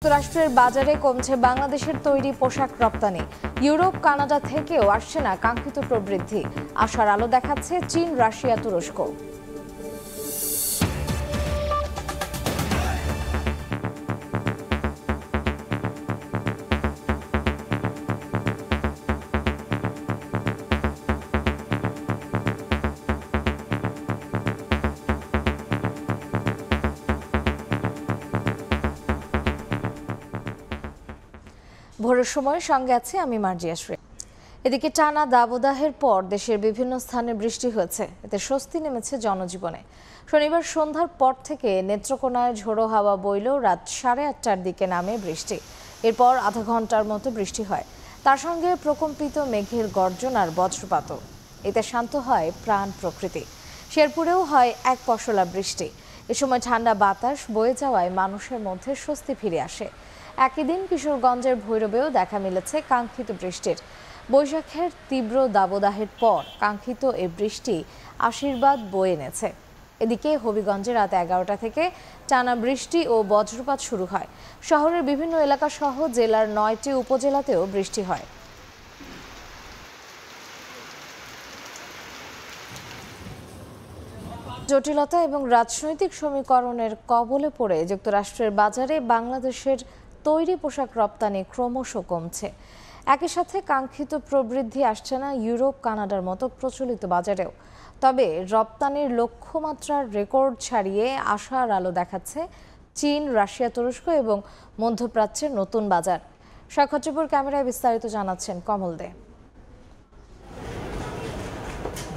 যুক্তরাষ্ট্রের বাজারে কমছে বাংলাদেশের তৈরি পোশাক রপ্তানি। ইউরোপ কানাডা থেকেও আসছে না কাঙ্ক্ষিত প্রবৃদ্ধি। আশার আলো দেখাচ্ছে চীন, রাশিয়া, তুরস্ক। ভোরের সময় সঙ্গে আছে আমি মার্জিয়া শ্রী। এদিকে টানা দাবদাহের পর দেশের বিভিন্ন স্থানে বৃষ্টি হয়েছে, এতে স্বস্তি নেমেছে জনজীবনে। শনিবার সন্ধ্যার পর থেকে নেত্রকোনায় ঝোড়ো হাওয়া বইলেও রাত 8:30টার দিকে নামে বৃষ্টি। এরপর আধা ঘন্টার মতো বৃষ্টি হয়, তার সঙ্গে প্রকম্পিত মেঘের গর্জন আর বজ্রপাতও। এতে শান্ত হয় প্রাণ প্রকৃতি। শেরপুরেও হয় এক পশলা বৃষ্টি। এ সময় ঠান্ডা বাতাস বয়ে যাওয়ায় মানুষের মধ্যে স্বস্তি ফিরে আসে। একই দিন কিশোরগঞ্জের ভৈরবেও দেখা মিলেছে কাঙ্ক্ষিত বৃষ্টির। বৈশাখের তীব্র দাবদাহের পর কাঙ্ক্ষিত এই বৃষ্টি আশীর্বাদ বয়ে এনেছে। এদিকে হবিগঞ্জে রাত 11টা থেকে টানা বৃষ্টি ও বজ্রপাত শুরু হয়। শহরের বিভিন্ন এলাকা সহ জেলার 9টি উপজেলাতেও বৃষ্টি হয়। জটিলতা এবং রাজনৈতিক সমীকরণের কবলে পড়ে যুক্তরাষ্ট্রের বাজারে বাংলাদেশের তৈরি পোশাক রপ্তানি ক্রমশ কমছে। একই সাথে কাঙ্ক্ষিত প্রবৃদ্ধি আসছে না ইউরোপ, কানাডার মতো প্রচলিত বাজারেও। তবে রপ্তানির লক্ষ্যমাত্রার রেকর্ড ছাড়িয়ে আশার আলো দেখাচ্ছে চীন, রাশিয়া, তুরস্ক এবং মধ্যপ্রাচ্যের নতুন বাজার। সৈকতপুর ক্যামেরায় বিস্তারিত জানাচ্ছেন কমল দে।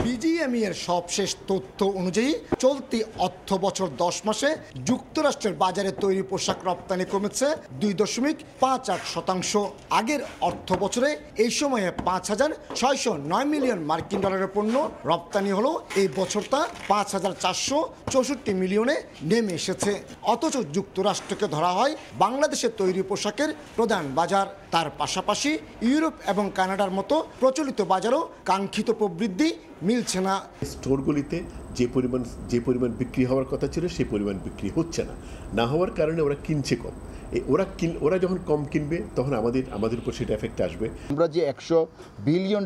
বিজিএমই এর সবশেষ তথ্য অনুযায়ী চলতি অর্থ বছর 10 মাসে যুক্তরাষ্ট্রের বাজারে তৈরি পোশাক রপ্তানি কমেছে 2.58%। আগের অর্থ বছরে এই সময়ে 5,609 মিলিয়ন মার্কিন ডলারের পণ্য রপ্তানি হলো, এই বছর তা 5,464 মিলিয়নে নেমে এসেছে। অথচ যুক্তরাষ্ট্রকে ধরা হয় বাংলাদেশের তৈরি পোশাকের প্রধান বাজার। তার পাশাপাশি ইউরোপ এবং কানাডার মতো প্রচলিত বাজারও কাঙ্ক্ষিত প্রবৃদ্ধি মিলছে না। স্টোরগুলিতে যে পরিমাণ বিক্রি হওয়ার কথা ছিল সেই পরিমাণ বিক্রি হচ্ছে না হওয়ার কারণে ওরা কিনছে কম। ওরা যখন কম কিনবে তখন আমাদের উপর সেটা এফেক্ট আসবে। আমরা যে $100 বিলিয়ন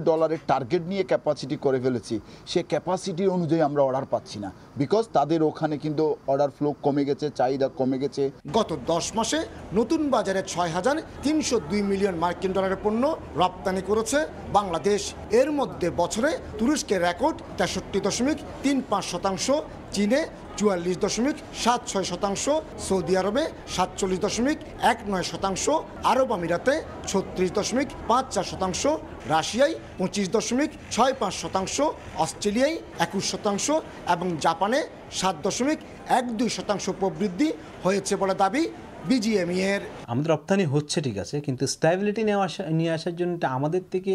টার্গেট নিয়ে ক্যাপাসিটি করে ফেলেছি, সে ক্যাপাসিটি অনুযায়ী আমরা অর্ডার পাচ্ছি না, বিকজ তাদের ওখানে কিন্তু অর্ডার ফ্লো কমে গেছে, চাহিদা কমে গেছে। গত 10 মাসে নতুন বাজারে 6,302 মিলিয়ন মার্কিন ডলারের পণ্য রপ্তানি করেছে বাংলাদেশ। এর মধ্যে বছরে তুরস্কের রেকর্ড 63.35%, চীনে 44.76%, সৌদি আরবে 47.19%, আরব আমিরাতে 36.54%, রাশিয়ায় 25.65%, অস্ট্রেলিয়ায় 21% এবং জাপানে 7.12% প্রবৃদ্ধি হয়েছে বলে দাবি বিজিএমই এর। আমাদের রপ্তানি হচ্ছে ঠিক আছে, কিন্তু স্ট্যাবিলিটি নিয়ে আসার জন্য আমাদের থেকে,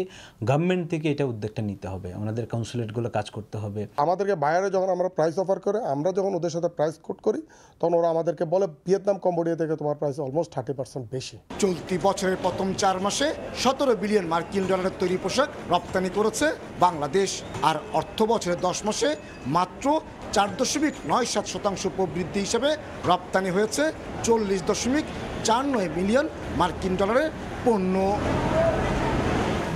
গভর্নমেন্ট থেকে এটা উদ্যোগটা নিতে হবে। আমাদের কাউন্সিলেটগুলো কাজ করতে হবে। আমাদেরকে বায়ারে যখন আমরা প্রাইস অফার করে, আমরা যখন ওদের সাথে প্রাইস কোট করি, তখন ওরা আমাদেরকে বলে ভিয়েতনাম, কম্বোডিয়া থেকে তোমার প্রাইস অলমোস্ট 30% বেশি। চলতি বছরের প্রথম 4 মাসে 17 বিলিয়ন মার্কিন ডলারের তৈরি পোশাক রপ্তানি করেছে বাংলাদেশ। আর অর্থ বছরের 10 মাসে মাত্র 4.97% প্রবৃদ্ধি হিসেবে রপ্তানি হয়েছে 40.49 মিলিয়ন মার্কিন ডলারের পণ্য।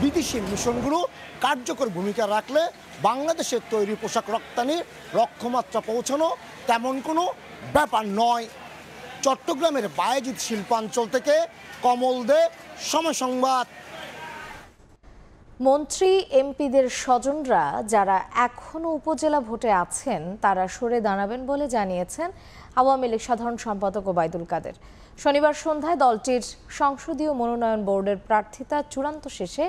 বিদেশি মিশনগুলো কার্যকর ভূমিকা রাখলে বাংলাদেশের তৈরি পোশাক রপ্তানির লক্ষ্যমাত্রা পৌঁছানো তেমন কোনো ব্যাপার নয়। চট্টগ্রামের বায়েজিদ শিল্পাঞ্চল থেকে কমল দে, সময় সংবাদ। মন্ত্রী, এমপিদের স্বজনরা যারা এখনও উপজেলা ভোটে আছেন তারা সরে দাঁড়াবেন বলে জানিয়েছেন আওয়ামী লীগ সাধারণ সম্পাদক ওবায়দুল কাদের। শনিবার সন্ধ্যায় দলটির সংসদীয় মনোনয়ন বোর্ডের প্রার্থিতা চূড়ান্ত শেষে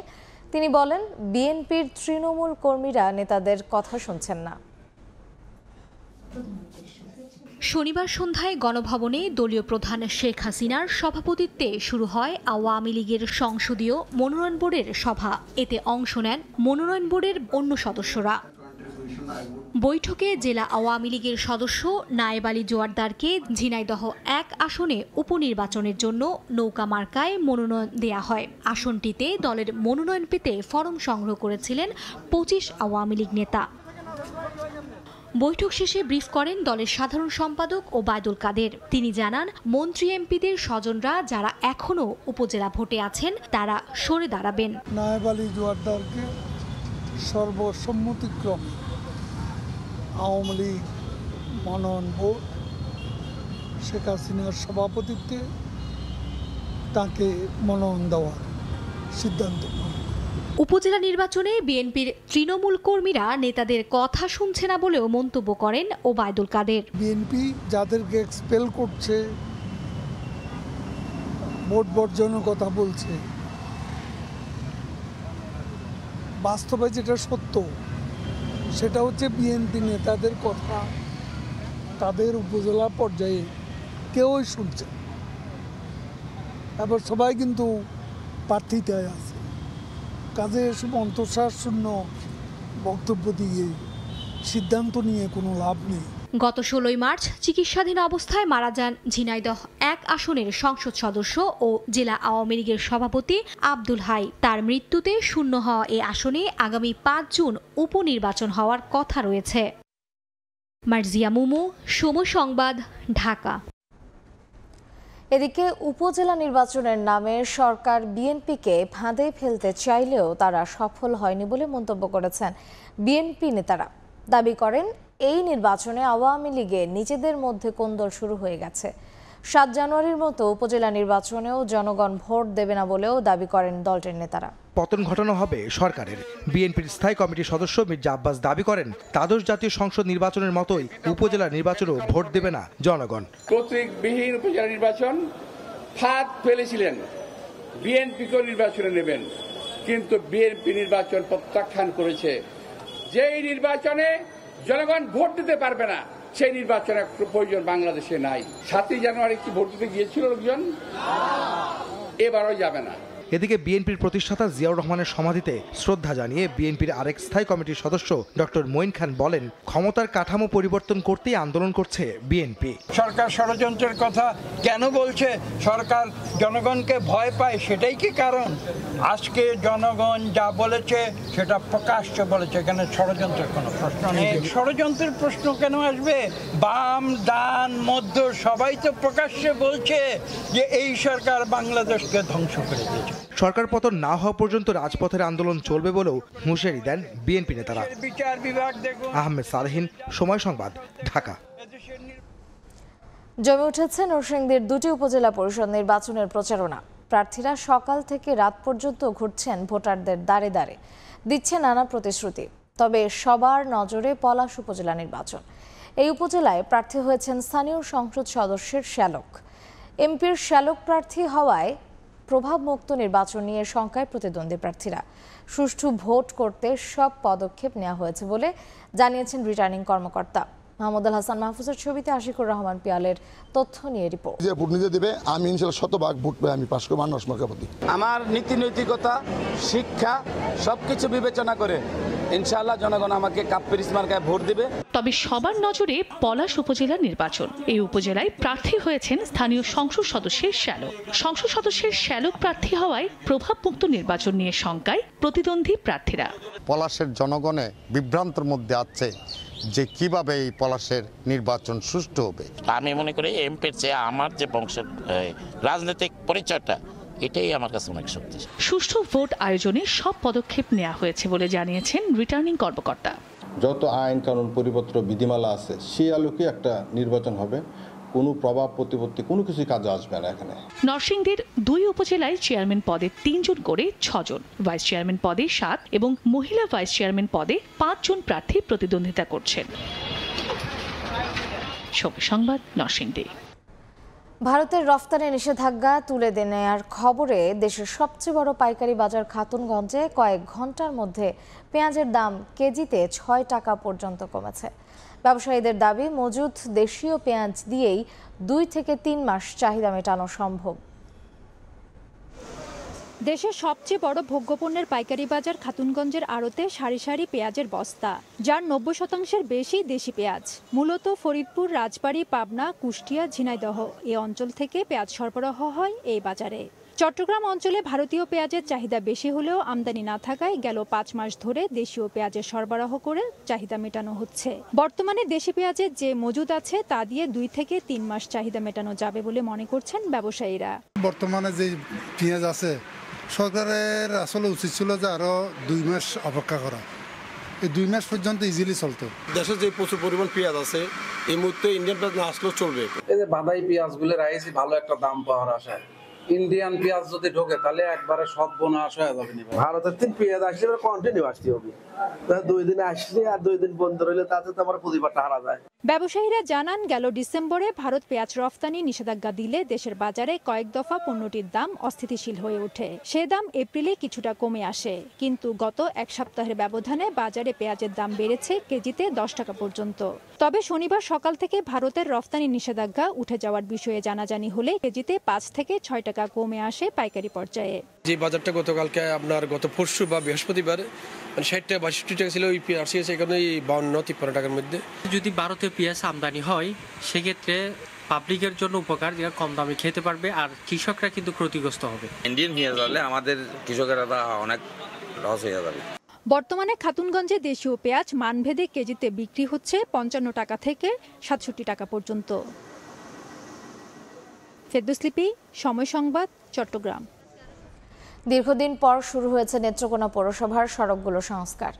তিনি বলেন, বিএনপির তৃণমূল কর্মীরা নেতাদের কথা শুনছেন না। শনিবার সন্ধ্যায় গণভবনে দলীয় প্রধান শেখ হাসিনার সভাপতিত্বে শুরু হয় আওয়ামী লীগের সংসদীয় মনোনয়ন বোর্ডের সভা। এতে অংশ নেন মনোনয়ন বোর্ডের অন্য সদস্যরা। বৈঠকে জেলা আওয়ামী লীগের সদস্য নায়েব আলী জোয়ারদারকে ঝিনাইদহ 1 আসনে উপনির্বাচনের জন্য নৌকা মার্কায় মনোনয়ন দেয়া হয়। আসনটিতে দলের মনোনয়ন পেতে ফরম সংগ্রহ করেছিলেন 25 আওয়ামী লীগ নেতা। বৈঠক শেষে ব্রিফ করেন দলের সাধারণ সম্পাদক ওবায়দুল কাদের। তিনি জানান, মন্ত্রী এমপিদের স্বজনরা যারা এখনও উপজেলা ভোটে আছেন তারা সরে দাঁড়াবেন। নায়েব আলী জোয়ারদারকে সর্বসম্মতিক্রমে আওয়ামী লীগ মনোনয়ন বোর্ড শেখ হাসিনার সভাপতিত্বে তাকে মনোনয়ন দেওয়ার সিদ্ধান্ত নেয়। উপজেলা নির্বাচনে বিএনপির তৃণমূল কর্মীরা নেতাদের কথা শুনছে না বলেও মন্তব্য করেন ওবায়দুল কাদের। বিএনপি যাদেরকে এক্সপেল করছে, ভোট বর্জনের কথা বলছে, বাস্তবে যেটা সত্য সেটা হচ্ছে বিএনপি নেতাদের কথা তাদের উপজেলা পর্যায়ে কেউই শুনছে। এবার সবাই কিন্তু প্রার্থিতায় আছে, কাজে এসব অন্তঃসার শূন্য বক্তব্য দিয়ে সিদ্ধান্ত নিয়ে কোনো লাভ নেই। গত 16 মার্চ চিকিৎসাধীন অবস্থায় মারা যান ঝিনাইদহ 1 আসনের সংসদ সদস্য ও জেলা আওয়ামী লীগের সভাপতি আব্দুল হাই। তার মৃত্যুতে শূন্য হওয়া এ আসনে আগামী 5 জুন উপনির্বাচন হওয়ার কথা রয়েছে। মার্জিয়া মুমু, সময় সংবাদ, ঢাকা। এদিকে উপজেলা নির্বাচনের নামে সরকার বিএনপিকে ফাঁদে ফেলতে চাইলেও তারা সফল হয়নি বলে মন্তব্য করেছেন বিএনপি নেতারা। দাবি করেন, এই নির্বাচনে আওয়ামী লীগে নিজেদের মধ্যে কোন্দল শুরু হয়ে গেছে। 7 জানুয়ারির মতো উপজেলা নির্বাচনেও জনগণ ভোট দেবে না বলেও দাবি করেন দলটির নেতারা। পতন ঘটানো হবে সরকারের। বিএনপির স্থায়ী কমিটির সদস্য মির্জা আব্বাস দাবি করেন, দ্বাদশ জাতীয় সংসদ নির্বাচনের মতোই উপজেলা নির্বাচনেও ভোট দেবে না জনগণ। কর্তৃকবিহীন উপজেলা নির্বাচন ফাঁদ ফেলেছিলেন, বিএনপিকেও নির্বাচনে নেবেন, কিন্তু বিএনপি নির্বাচন প্রত্যাখ্যান করেছে। যেই নির্বাচনে জনগণ ভোট দিতে পারবে না সেই নির্বাচনের প্রয়োজন বাংলাদেশে নাই। 7 জানুয়ারি কি ভোট দিতে গিয়েছিল লোকজন? এবারও যাবে না। এদিকে বিএনপির প্রতিষ্ঠাতা জিয়াউর রহমানের সমাধিতে শ্রদ্ধা জানিয়ে বিএনপির আরেক স্থায়ী কমিটির সদস্য ডক্টর মঈন খান বলেন, ক্ষমতার কাঠামো পরিবর্তন করতেই আন্দোলন করছে বিএনপি। সরকার ষড়যন্ত্রের কথা কেন বলছে? সরকার জনগণকে ভয় পায়, সেটাই কি কারণ? আজকে জনগণ যা বলেছে সেটা প্রকাশ্য বলেছে, এখানে ষড়যন্ত্রের কোনো প্রশ্ন নেই। ষড়যন্ত্রের প্রশ্ন কেন আসবে? বাম, ডান, মধ্য সবাই তো প্রকাশ্যে বলছে যে এই সরকার বাংলাদেশকে ধ্বংস করে দিয়েছে। সরকার পতন না হওয়া পর্যন্ত রাজপথের আন্দোলন চলবে বলেও হুঁশিয়ারি দেন বিএনপি নেতারা। বিচার বিভাগ দেখুন। আহমেদ সালেহীন, সময় সংবাদ, ঢাকা। জমে উঠেছে নরসিংদীর 2টি উপজেলা পরিষদ নির্বাচনের প্রচারণা। প্রার্থীরা সকাল থেকে রাত পর্যন্ত ঘুরছেন ভোটারদের দাঁড়ে দাঁড়ে, দিচ্ছে নানা প্রতিশ্রুতি। তবে সবার নজরে পলাশ উপজেলা নির্বাচন। এই উপজেলায় প্রার্থী হয়েছেন স্থানীয় সংসদ সদস্যের শ্যালক। এমপির শ্যালক প্রার্থী হওয়ায় প্রভাবমুক্ত নির্বাচন নিয়ে শঙ্কায় প্রতিদ্বন্দ্বী প্রার্থীরা। সুষ্ঠু ভোট করতে সব পদক্ষেপ নেওয়া হয়েছে বলে জানিয়েছেন রিটার্নিং কর্মকর্তা। মাহমুদ আল হাসান মাহফুজের ছবিতে আশিকুর রহমান পিয়ালের তথ্য নিয়ে রিপোর্ট। যে ভোট নিজে দেবে, আমি ইনশাআল্লাহ 100% ভোট পেয়ে আমি পাশ করব। মানুষ মার্কাপতি আমার নীতি নৈতিকতা, শিক্ষা সবকিছু বিবেচনা করে ইনশাআল্লাহ জনগণ আমাকে কাপ্পিরিস মার্কায় ভোট দিবে। তবে সবার নজরে পলাশ উপজেলার নির্বাচন। এই উপজেলায় প্রার্থী হয়েছেন স্থানীয় সংসদ সদস্যের শ্যালক। সংসদ সদস্যের শ্যালক প্রার্থী হওয়ায় প্রভাবমুক্ত নির্বাচন নিয়ে শঙ্কায় প্রতিদ্বন্দ্বী প্রার্থীরা। পলাশের জনগণে বিভ্রান্তের মধ্যে আছে যে কিভাবে এই পলাশের নির্বাচন সুষ্ঠু হবে। আমি মনে করি এমপির চেয়ে আমার যে বংশের রাজনৈতিক পরিচয়টা, এটাই আমার কাছে অনেক শক্তি। সুষ্ঠু ভোট আয়োজনে সব পদক্ষেপ নেওয়া হয়েছে বলে জানিয়েছেন রিটার্নিং কর্মকর্তা। যত আইন কানুন পরিপত্র বিধিমালা আছে সেই আলোকে একটা নির্বাচন হবে, কোনো প্রভাব প্রতিপত্তি কোনো কিছু কাজে আসবে না। এখানে নরসিংদীর 2 উপজেলায় চেয়ারম্যান পদে 3 জন করে 6 জন, ভাইস চেয়ারম্যান পদে 7 এবং মহিলা ভাইস চেয়ারম্যান পদে 5 জন প্রার্থী প্রতিদ্বন্দ্বিতা করছেন। সংবাদ, নরসিংদী। ভারতের রফতানি নিষেধাজ্ঞা তুলে নেওয়ার খবরে দেশের সবচেয়ে বড় পাইকারি বাজার খাতুনগঞ্জে কয়েক ঘন্টার মধ্যে পেঁয়াজের দাম কেজিতে 6 টাকা পর্যন্ত কমেছে। ব্যবসায়ীদের দাবি, মজুদ দেশীয় পেঁয়াজ দিয়েই 2 থেকে 3 মাস চাহিদা মেটানো সম্ভব। দেশের সবচেয়ে বড় ভোগ্যপণ্যের পাইকারি বাজার খাতুনগঞ্জের আড়তে সারি সারি পেঁয়াজের বস্তা, যার 90% বেশি দেশি পেঁয়াজ। মূলত ফরিদপুর, রাজবাড়ী, পাবনা, কুষ্টিয়া, ঝিনাইদহ এই অঞ্চল থেকে পেঁয়াজ সরবরাহ হয় এই বাজারে। চট্টগ্রাম অঞ্চলে ভারতীয় পেঁয়াজের চাহিদা বেশি হলেও আমদানি না থাকায় গেল ৫ মাস ধরে দেশীয় পেঁয়াজের সরবরাহ করে চাহিদা মেটানো হচ্ছে। বর্তমানে দেশি পেঁয়াজের যে মজুদ আছে তা দিয়ে ২ থেকে ৩ মাস চাহিদা মেটানো যাবে বলে মনে করছেন ব্যবসায়ীরা। বর্তমানে যে পেঁয়াজ আছে সরকারের আসলে উচিত ছিল যে আরো ২ মাস অপেক্ষা করা। এই ২ মাস পর্যন্ত ইজিলি চলতো। দেশে যে প্রচুর পরিমাণ পেঁয়াজ আছে এই মুহূর্তে ইন্ডিয়ান পেঁয়াজ না আসলেও চলবে। এই যে বাদাই পেঁয়াজগুলো রাইছি ভালো একটা দাম পাওয়ার আশায়। ইন্ডিয়ান পেঁয়াজ যদি ঢোকে তাহলে একবারে সব বোনাস হয়ে যাবে। ভারতের থেকে পেঁয়াজ আসলে কন্টিনিউ আসতে হবে। ২ দিন আসলে আর ২ দিন বন্ধ রইলে তাতে তো আমার প্রতিবারটা হারা যায়। ব্যবসায়ীরা জানান গেল ডিসেম্বরে ভারত পেঁয়াজ রফতানি নিষেধাজ্ঞা দিলে দেশের বাজারে কয়েক দফা পণ্যটির দাম অস্থিতিশীল হয়ে ওঠে। সে দাম এপ্রিলে কিছুটা কমে আসে, কিন্তু গত এক সপ্তাহের ব্যবধানে বাজারে পেঁয়াজের দাম বেড়েছে কেজিতে ১০ টাকা পর্যন্ত। তবে শনিবার সকাল থেকে ভারতের রফতানি নিষেধাজ্ঞা উঠে যাওয়ার বিষয়ে জানাজানি হলে কেজিতে ৫ থেকে ৬ টাকা কমে আসে পাইকারি পর্যায়ে। যে বাজারটা গতকালকে আপনার গত পরশু বা বৃহস্পতিবার ৬০ টাকা ৬২ টাকা ছিল, ওই পেঁয়াজ এখানে ৫২-৫৩ টাকার মধ্যে। যদি ভারতীয় পেঁয়াজ আমদানি হয় সেক্ষেত্রে পাবলিকের জন্য উপকার, যারা কম দামে খেতে পারবে, আর কৃষকরা কিন্তু ক্ষতিগ্রস্ত হবে। ইন্ডিয়ান পেঁয়াজ হলে আমাদের কৃষকেরা অনেক লস হয়ে যাবে। বর্তমানে খাতুনগঞ্জে দেশীয় পেঁয়াজ মানভেদে কেজিতে বিক্রি হচ্ছে ৫৫ টাকা থেকে ৬৭ টাকা পর্যন্ত। ফেরদৌস লিপি, সময় সংবাদ, চট্টগ্রাম। দীর্ঘদিন পর শুরু হয়েছে নেত্রকোনা পৌরসভার সড়কগুলো সংস্কার।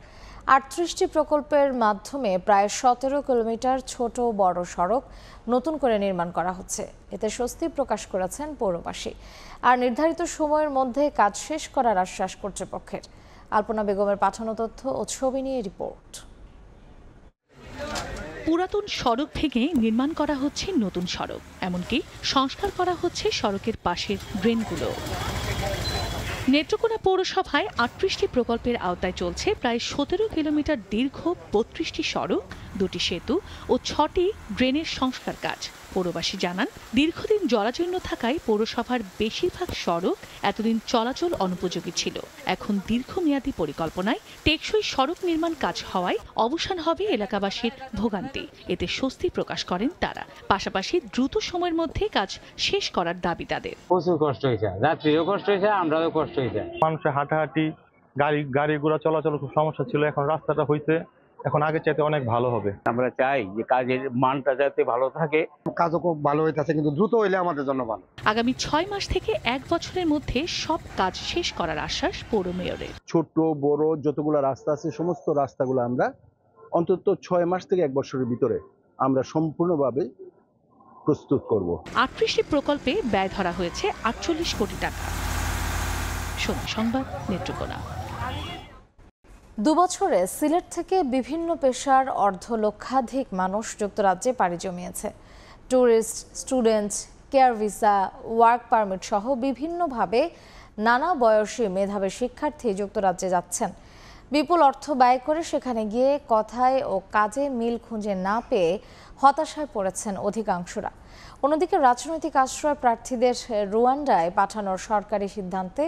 ৩৮টি প্রকল্পের মাধ্যমে প্রায় ১৭ কিলোমিটার ছোট বড় সড়ক নতুন করে নির্মাণ করা হচ্ছে। এতে স্বস্তি প্রকাশ করেছেন পৌরবাসী, আর নির্ধারিত সময়ের মধ্যে কাজ শেষ করার আশ্বাস কর্তৃপক্ষের। আলপনা বেগমের পাঠানো তথ্য ও ছবি নিয়ে রিপোর্ট। পুরাতন সড়ক ভেঙে নির্মাণ করা হচ্ছে নতুন সড়ক, এমনকি সংস্কার করা হচ্ছে সড়কের পাশের ড্রেনগুলো। নেত্রকোনা পৌরসভায় ৩৮টি প্রকল্পের আওতায় চলছে প্রায় ১৭ কিলোমিটার দীর্ঘ ৩২টি সড়ক, ২টি সেতু ও ৬টি ড্রেনের সংস্কার কাজ। পৌরবাসী জানান, দীর্ঘদিন জরাজীর্ণ থাকায় পৌরসভার বেশিরভাগ সড়ক এতদিন চলাচল অনুপযোগী ছিল। এখন দীর্ঘমেয়াদী পরিকল্পনায় টেকসই সড়ক নির্মাণ কাজ হওয়ায় অবসান হবে এলাকাবাসীর ভোগান্তি। এতে স্বস্তি প্রকাশ করেন তারা। পাশাপাশি দ্রুত সময়ের মধ্যে কাজ শেষ করার দাবি তাদের। প্রচুর কষ্ট হয়েছে, যাত্রীরও কষ্ট হয়েছে, আমরাও কষ্ট হয়েছে। মানুষের হাঁটাহাঁটি, গাড়ি ঘোড়া চলাচল খুব সমস্যা ছিল, এখন রাস্তাটা হয়েছে, এখন আগে চাইতে অনেক ভালো হবে। আমরা চাই যে কাজের মানটা যাতে ভালো থাকে। কাজও খুব ভালো হইতেছে, কিন্তু দ্রুত হইলে আমাদের জন্য ভালো। আগামী ৬ মাস থেকে ১ বছরের মধ্যে সব কাজ শেষ করার আশ্বাস পৌর মেয়রের। ছোট বড় যতগুলো রাস্তা আছে সমস্ত রাস্তাগুলো আমরা অন্তত ৬ মাস থেকে ১ বছরের ভিতরে আমরা সম্পূর্ণভাবে প্রস্তুত করব। ৩৮টি প্রকল্পে ব্যয় ধরা হয়েছে ৪৮ কোটি টাকা। সময় সংবাদ, নেত্রকোনা। ২ বছরে সিলেট থেকে বিভিন্ন পেশার অর্ধলক্ষাধিক মানুষ যুক্তরাজ্যে পাড়ি জমিয়েছে। Tourist, student, care visa, work permit সহ বিভিন্নভাবে নানা বয়সী মেধাবী শিক্ষার্থী যুক্তরাজ্যে যাচ্ছেন। বিপুল অর্থ ব্যয় করে সেখানে গিয়ে কথায় ও কাজে মিল খুঁজে না পেয়ে হতাশায় পড়েছেন অধিকাংশরা। অন্যদিকে রাজনৈতিক আশ্রয় প্রার্থীদের রুয়ান্ডায় পাঠানোর সরকারি সিদ্ধান্তে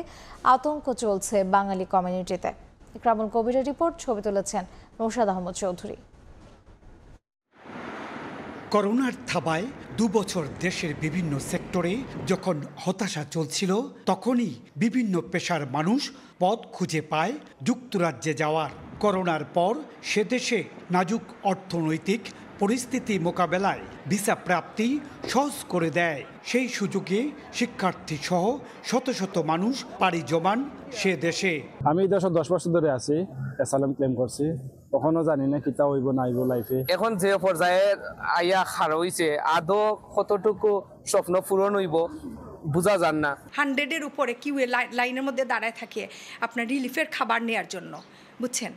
আতঙ্ক চলছে বাঙালি কমিউনিটিতে। ইকরামুল কবিরের রিপোর্ট, ছবি তুলেছেন নৌশাদ আহমদ চৌধুরী। করোনার থাবায় ২ বছর দেশের বিভিন্ন সেক্টরে যখন হতাশা চলছিল, তখনই বিভিন্ন পেশার মানুষ পথ খুঁজে পায় যুক্তরাজ্যে যাওয়ার। করোনার পর সে দেশে নাজুক অর্থনৈতিক পরিস্থিতি মোকাবেলায় ভিসা প্রাপ্তি সহজ করে দেয়। সেই সুযোগে শিক্ষার্থী সহ শত শত মানুষ পাড়ি জমান সে দেশে। আমি এই দেশে 10 বছর ধরে আছি, অ্যাসাইলাম ক্লেম করছি, কখনো জানি না কিতা হইব না হইব লাইফে। এখন যে পর্যায়ে আইয়া খার হইছে, আদৌ কতটুকু স্বপ্ন পূরণ হইব বোঝা যান না। 100-এর উপরে কিউ লাইনের মধ্যে দাঁড়ায় থাকে আপনার রিলিফের খাবার নেয়ার জন্য, বুঝছেন?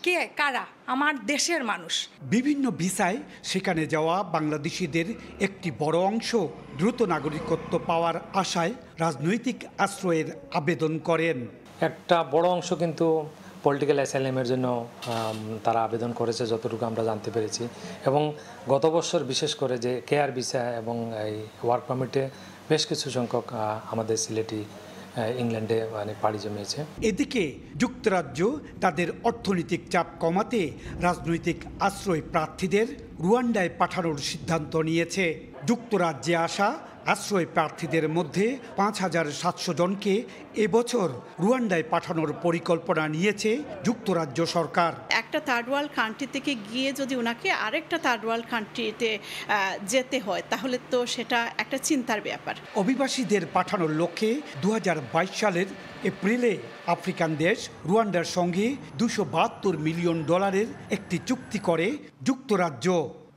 কে কারা? আমার দেশের মানুষ। বিভিন্ন ভিসায় সেখানে যাওয়া বাংলাদেশিদের একটি বড় অংশ দ্রুত নাগরিকত্ব পাওয়ার আশায় রাজনৈতিক আশ্রয়ের আবেদন করেন। একটা বড় অংশ কিন্তু পলিটিক্যাল অ্যাসাইলামের জন্য তারা আবেদন করেছে, যতটুকু আমরা জানতে পেরেছি। এবং গত বছর বিশেষ করে যে কেয়ার ভিসা এবং এই ওয়ার্ক পারমিটে বেশ কিছু সংখ্যক আমাদের সিলেটি ইংল্যান্ডে পাড়ি জমিয়েছে। এদিকে যুক্তরাজ্য তাদের অর্থনৈতিক চাপ কমাতে রাজনৈতিক আশ্রয় প্রার্থীদের রুয়ান্ডায় পাঠানোর সিদ্ধান্ত নিয়েছে। যুক্তরাজ্যে আসা আশ্রয় প্রার্থীদের মধ্যে ৫,৭০০ জনকে এবছর রুয়ান্ডায় পাঠানোর পরিকল্পনা নিয়েছে যুক্তরাজ্য সরকার। একটা থার্ড ওয়ার্ল্ড কান্ট্রি থেকে গিয়ে যদি ওনাকে আরেকটা থার্ড ওয়ার্ল্ড কান্ট্রিতে যেতে হয় তাহলে তো সেটা একটা চিন্তার ব্যাপার। অভিবাসীদের পাঠানোর লক্ষ্যে ২০২২ সালের এপ্রিলে আফ্রিকান দেশ রুয়ান্ডার সঙ্গে $২৭২ মিলিয়ন একটি চুক্তি করে যুক্তরাজ্য।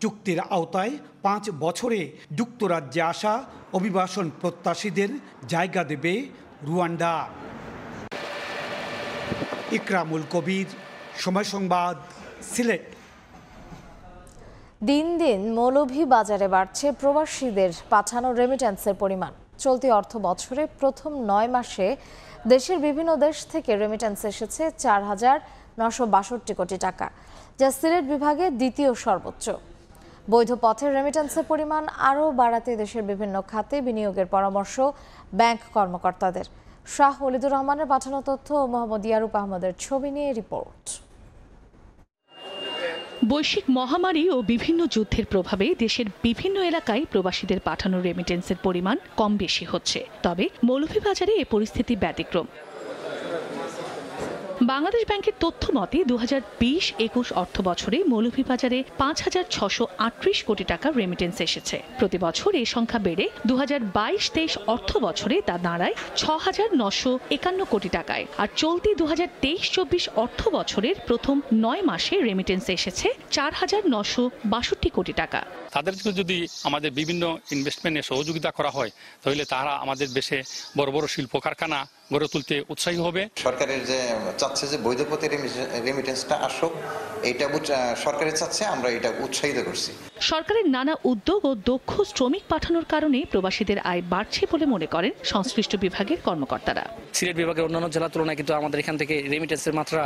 চুক্তির আওতায় ৫ বছরে যুক্তরাজ্যে আসা অভিবাসন প্রত্যাশীদের জায়গা দেবে রুয়ান্ডা। ইকরামুল কবির, সময় সংবাদ, সিলেট। দিন দিন মৌলভীবাজারে বাড়ছে প্রবাসীদের পাঠানো রেমিট্যান্সের পরিমাণ। চলতি অর্থ বছরে প্রথম ৯ মাসে দেশের বিভিন্ন দেশ থেকে রেমিট্যান্স এসেছে ৪,৯৬২ কোটি টাকা, যা সিলেট বিভাগে দ্বিতীয় সর্বোচ্চ। বৈধ পথের রেমিট্যান্সের পরিমাণ আরও বাড়াতে দেশের বিভিন্ন খাতে বিনিয়োগের পরামর্শ ব্যাংক কর্মকর্তাদের। শাহ ওলিদুর রহমানের পাঠানো তথ্য ও মোহাম্মদ ইয়ারুপ আহমদের ছবি নিয়ে রিপোর্ট। বৈশ্বিক মহামারী ও বিভিন্ন যুদ্ধের প্রভাবে দেশের বিভিন্ন এলাকায় প্রবাসীদের পাঠানো রেমিটেন্সের পরিমাণ কম বেশি হচ্ছে, তবে মৌলভীবাজারে এ পরিস্থিতি ব্যতিক্রম। বাংলাদেশ ব্যাংকের তথ্য মতে 2020-21 অর্থ বছরে মৌলভীবাজারে ৫,৬৩৮ কোটি টাকা রেমিটেন্স এসেছে। প্রতি বছর এই সংখ্যা বেড়ে 2022-23 অর্থ বছরে তা দাঁড়ায় 6,951 কোটি টাকায়। আর চলতি 2023-24 অর্থ বছরের প্রথম 9 মাসে রেমিটেন্স এসেছে 4,962 কোটি টাকা। তাদেরকে যদি আমাদের বিভিন্ন ইনভেস্টমেন্টে সহযোগিতা করা হয় তাহলে তারা আমাদের দেশে বড় বড় শিল্প কারখানা গড়ে তুলতে উৎসাহী হবে। সরকারের যে চাচ্ছে যে বৈধ পথে রেমিটেন্সটা আসুক, এইটা সরকারের চাচ্ছে, আমরা এটা উৎসাহিত করছি। সরকারের নানা উদ্যোগ ও দক্ষ শ্রমিক পাঠানোর কারণে প্রবাসীদের আয় বাড়ছে বলে মনে করেন সংশ্লিষ্ট বিভাগের কর্মকর্তারা। সিলেট বিভাগের অন্যান্য জেলার তুলনায় কিন্তু আমাদের এখান থেকে রেমিটেন্সের মাত্রা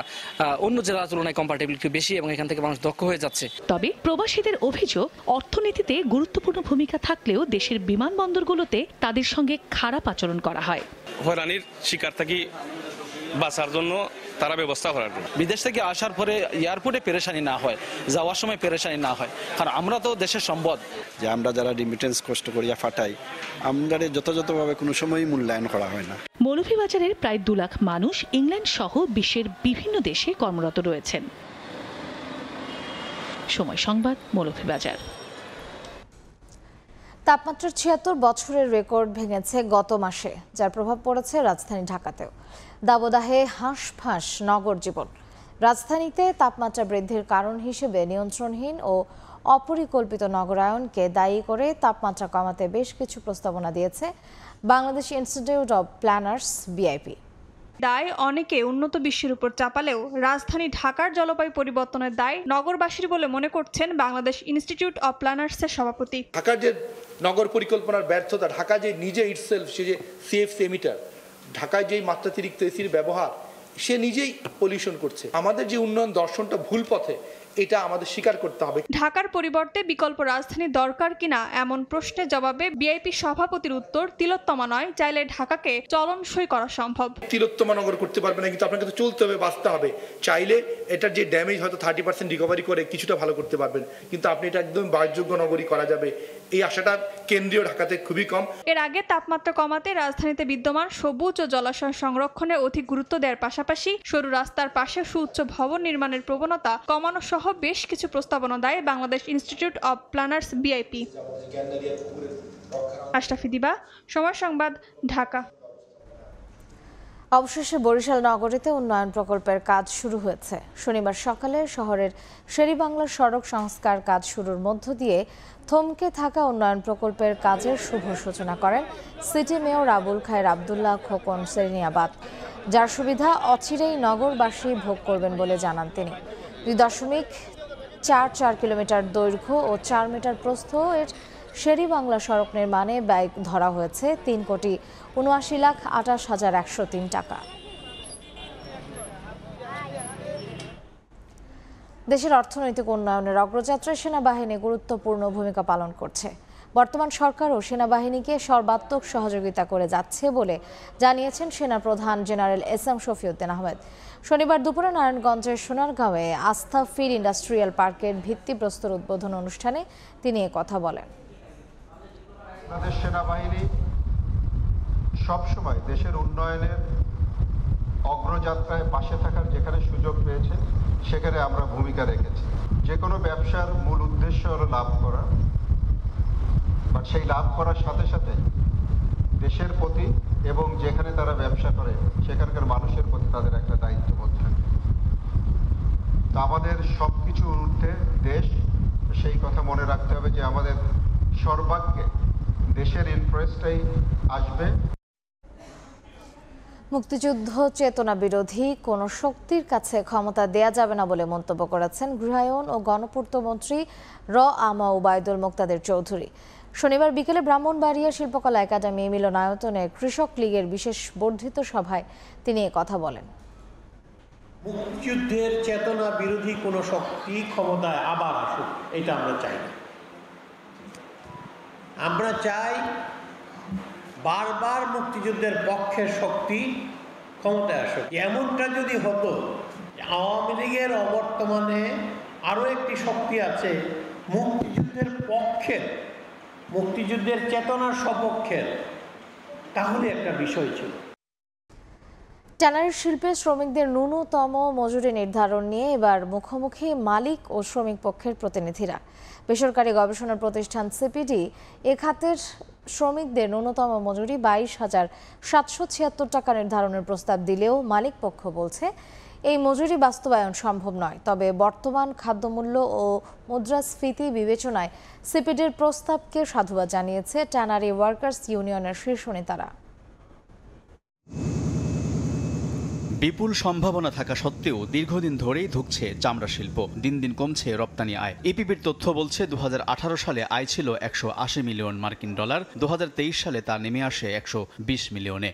অন্য জেলার তুলনায় কম্পারেটিভলি একটু বেশি এবং এখান থেকে মানুষ দক্ষ হয়ে যাচ্ছে। তবে প্রবাসীদের অভিযোগ, অর্থনীতিতে গুরুত্বপূর্ণ ভূমিকা থাকলেও দেশের বিমানবন্দরগুলোতে তাদের সঙ্গে খারাপ আচরণ করা হয়। হয়রানির শিকার থাকি বাঁচার জন্য তারা ব্যবস্থা করার জন্য বিদেশ থেকে আসার পরে এয়ারপোর্টে পেরেশানি না হয়, যাওয়ার সময় পেরেশানি না হয়, কারণ আমরা তো দেশের সম্পদ। যে আমরা যারা রেমিটেন্স কষ্ট করিয়া ফাটাই, আমাদের যথাযথভাবে কোনো সময়ই মূল্যায়ন করা হয় না। মৌলভীবাজারের প্রায় 2 লাখ মানুষ ইংল্যান্ড সহ বিশ্বের বিভিন্ন দেশে কর্মরত রয়েছেন। সময় সংবাদ, মৌলভীবাজার। তাপমাত্রার ৭৬ বছরের রেকর্ড ভেঙেছে গত মাসে, যার প্রভাব পড়েছে রাজধানী ঢাকাতেও। দাবদাহে হাঁসফাঁস নগর জীবন। রাজধানীতে তাপমাত্রা বৃদ্ধির কারণ হিসেবে নিয়ন্ত্রণহীন ও অপরিকল্পিত নগরায়নকে দায়ী করে তাপমাত্রা কমাতে বেশ কিছু প্রস্তাবনা দিয়েছে Bangladesh institute of planners VIP. দায় অনেকে উন্নত বিশ্বের উপর চাপালেও রাজধানী ঢাকার জলবায়ু পরিবর্তনের দায় নগরবাসীর বলে মনে করছেন বাংলাদেশ ইনস্টিটিউট অব প্ল্যানার্সের সভাপতি। ঢাকার যে নগর পরিকল্পনার ব্যর্থতা, ঢাকা যে নিজে ইটসেলফ, সে যে সিএফসি এমিটার, ঢাকায় যেই মাত্রাতিরিক্ত এসির ব্যবহার, সে নিজেই পলিউশন করছে। আমাদের যে উন্নয়ন দর্শনটা ভুল পথে, এটা আমাদের স্বীকার করতে হবে। ঢাকার পরিবর্তে বিকল্প রাজধানী দরকার কিনা এমন প্রশ্নের জবাবে বিআইপি সভাপতির উত্তর, তিলোত্তমা নয়, চাইলে ঢাকাকে চলনসই করা সম্ভব। তিলোত্তমা নগর করতে পারবে না, কিন্তু আপনাকে তো চলতে হবে, বাঁচতে হবে। চাইলে এটার যে ড্যামেজ হয়তো 30% রিকভারি করে কিছুটা ভালো করতে পারবেন, কিন্তু আপনি এটা একদম বাসযোগ্য নগরী করা যাবে, এই আশাটা কেন্দ্রীয় ঢাকাতে খুবই কম। এর আগে তাপমাত্রা কমাতে রাজধানীতে বিদ্যমান সবুজ ও জলাশয় সংরক্ষণে অধিক গুরুত্ব দেওয়ার পাশাপাশি সরু রাস্তার পাশে সুউচ্চ ভবন নির্মাণের প্রবণতা কমানো সহ বেশ কিছু প্রস্তাবনা দেয় Bangladesh institute of planners VIP. Ashrafi দিবা, সময় সংবাদ, ঢাকা। অবশেষে বরিশাল নগরীতে উন্নয়ন প্রকল্পের কাজ শুরু হয়েছে। শনিবার সকালে শহরের শেরেবাংলা সড়ক সংস্কার কাজ শুরুর মধ্য দিয়ে থমকে থাকা উন্নয়ন প্রকল্পের কাজের শুভ সূচনা করেন সিটি মেয়র আবুল খায়ের আবদুল্লাহ খোকন সেরিনিয়াবাদ, যার সুবিধা অচিরেই নগরবাসী ভোগ করবেন বলে জানান তিনি। 2.44 কিলোমিটার দৈর্ঘ্য ও 4 মিটার প্রস্থ এর শেরেবাংলা সড়ক নির্মাণে ব্যয় ধরা হয়েছে 3,79,28,103 টাকা। দেশের অর্থনৈতিক উন্নয়নের অগ্রযাত্রায় সেনাবাহিনী গুরুত্বপূর্ণ ভূমিকা পালন করছে। বর্তমান সরকারও সেনাবাহিনীকে সর্বাত্মক সহযোগিতা করে যাচ্ছে বলে জানিয়েছেন সেনাপ্রধান জেনারেল এসএম শফিউদ্দিন আহমেদ। শনিবার দুপুরে নারায়ণগঞ্জের সোনারগাঁওয়ে আস্থা ফিড ইন্ডাস্ট্রিয়াল পার্কের ভিত্তিপ্রস্তর উদ্বোধন অনুষ্ঠানে তিনি কথা বলেন। বাংলাদেশ সেনাবাহিনী সবসময় দেশের উন্নয়নের অগ্রযাত্রায় পাশে থাকার যেখানে সুযোগ পেয়েছে সেখানে আমরা ভূমিকা রেখেছি। যে কোনো ব্যবসার মূল উদ্দেশ্য হলো লাভ করা, বাট সেই লাভ করার সাথে সাথে দেশের প্রতি এবং যেখানে তারা ব্যবসা করে সেখানকার মানুষের প্রতি তাদের একটা দায়িত্ববোধ থাকে। তা আমাদের সব কিছুর ঊর্ধ্বে দেশ, সেই কথা মনে রাখতে হবে যে আমাদের সর্বাগ্রে দেশের ইন্টারেস্টটাই আসবে। মুক্তিযুদ্ধ চেতনা বিরোধী কোনো শক্তির কাছে ক্ষমতা দেয়া যাবে না বলে মন্তব্য করেছেন গৃহায়ন ও গণপূর্ত মন্ত্রী আমা ওবায়দুল মোক্তাদের চৌধুরী। শনিবার বিকেলে ব্রাহ্মণবাড়িয়া শিল্পকলা একাডেমি মিলনায়তনে কৃষক লীগের বিশেষ বর্ধিত সভায় তিনি কথা বলেন। মুক্তিযুদ্ধের চেতনা বিরোধী কোনো শক্তি ক্ষমতায় আবার আসুক, এটা আমরা চাই না। আমরা চাই বারবার মুক্তিযুদ্ধের পক্ষের শক্তি ক্ষমতায় আসুক। এমনটা যদি হতো, আওয়ামী লীগের অবর্তমানে আরও একটি শক্তি আছে মুক্তিযুদ্ধের পক্ষের, মুক্তিযুদ্ধের চেতনার সপক্ষের, তাহলে একটা বিষয় ছিল। ট্যানারি শিল্পে শ্রমিকদের ন্যূনতম মজুরি নির্ধারণ নিয়ে এবার মুখোমুখি মালিক ও শ্রমিক পক্ষের প্রতিনিধিরা। বেসরকারি গবেষণা প্রতিষ্ঠান সিপিডি এ খাতের শ্রমিকদের ন্যূনতম মজুরি 22,776 টাকা নির্ধারণের প্রস্তাব দিলেও মালিক পক্ষ বলছে এই মজুরি বাস্তবায়ন সম্ভব নয়। তবে বর্তমান খাদ্যমূল্য ও মুদ্রাস্ফীতি বিবেচনায় সিপিডির প্রস্তাবকে সাধুবাদ জানিয়েছে ট্যানারি ওয়ার্কার্স ইউনিয়নের শীর্ষ নেতারা। বিপুল সম্ভাবনা থাকা সত্ত্বেও দীর্ঘদিন ধরেই ধুঁকছে চামড়া শিল্প, দিন দিন কমছে রপ্তানি আয়। এপিপির তথ্য বলছে 2018 সালে আয় ছিল 180 মিলিয়ন মার্কিন ডলার, 2023 সালে তা নেমে আসে 120 মিলিয়নে।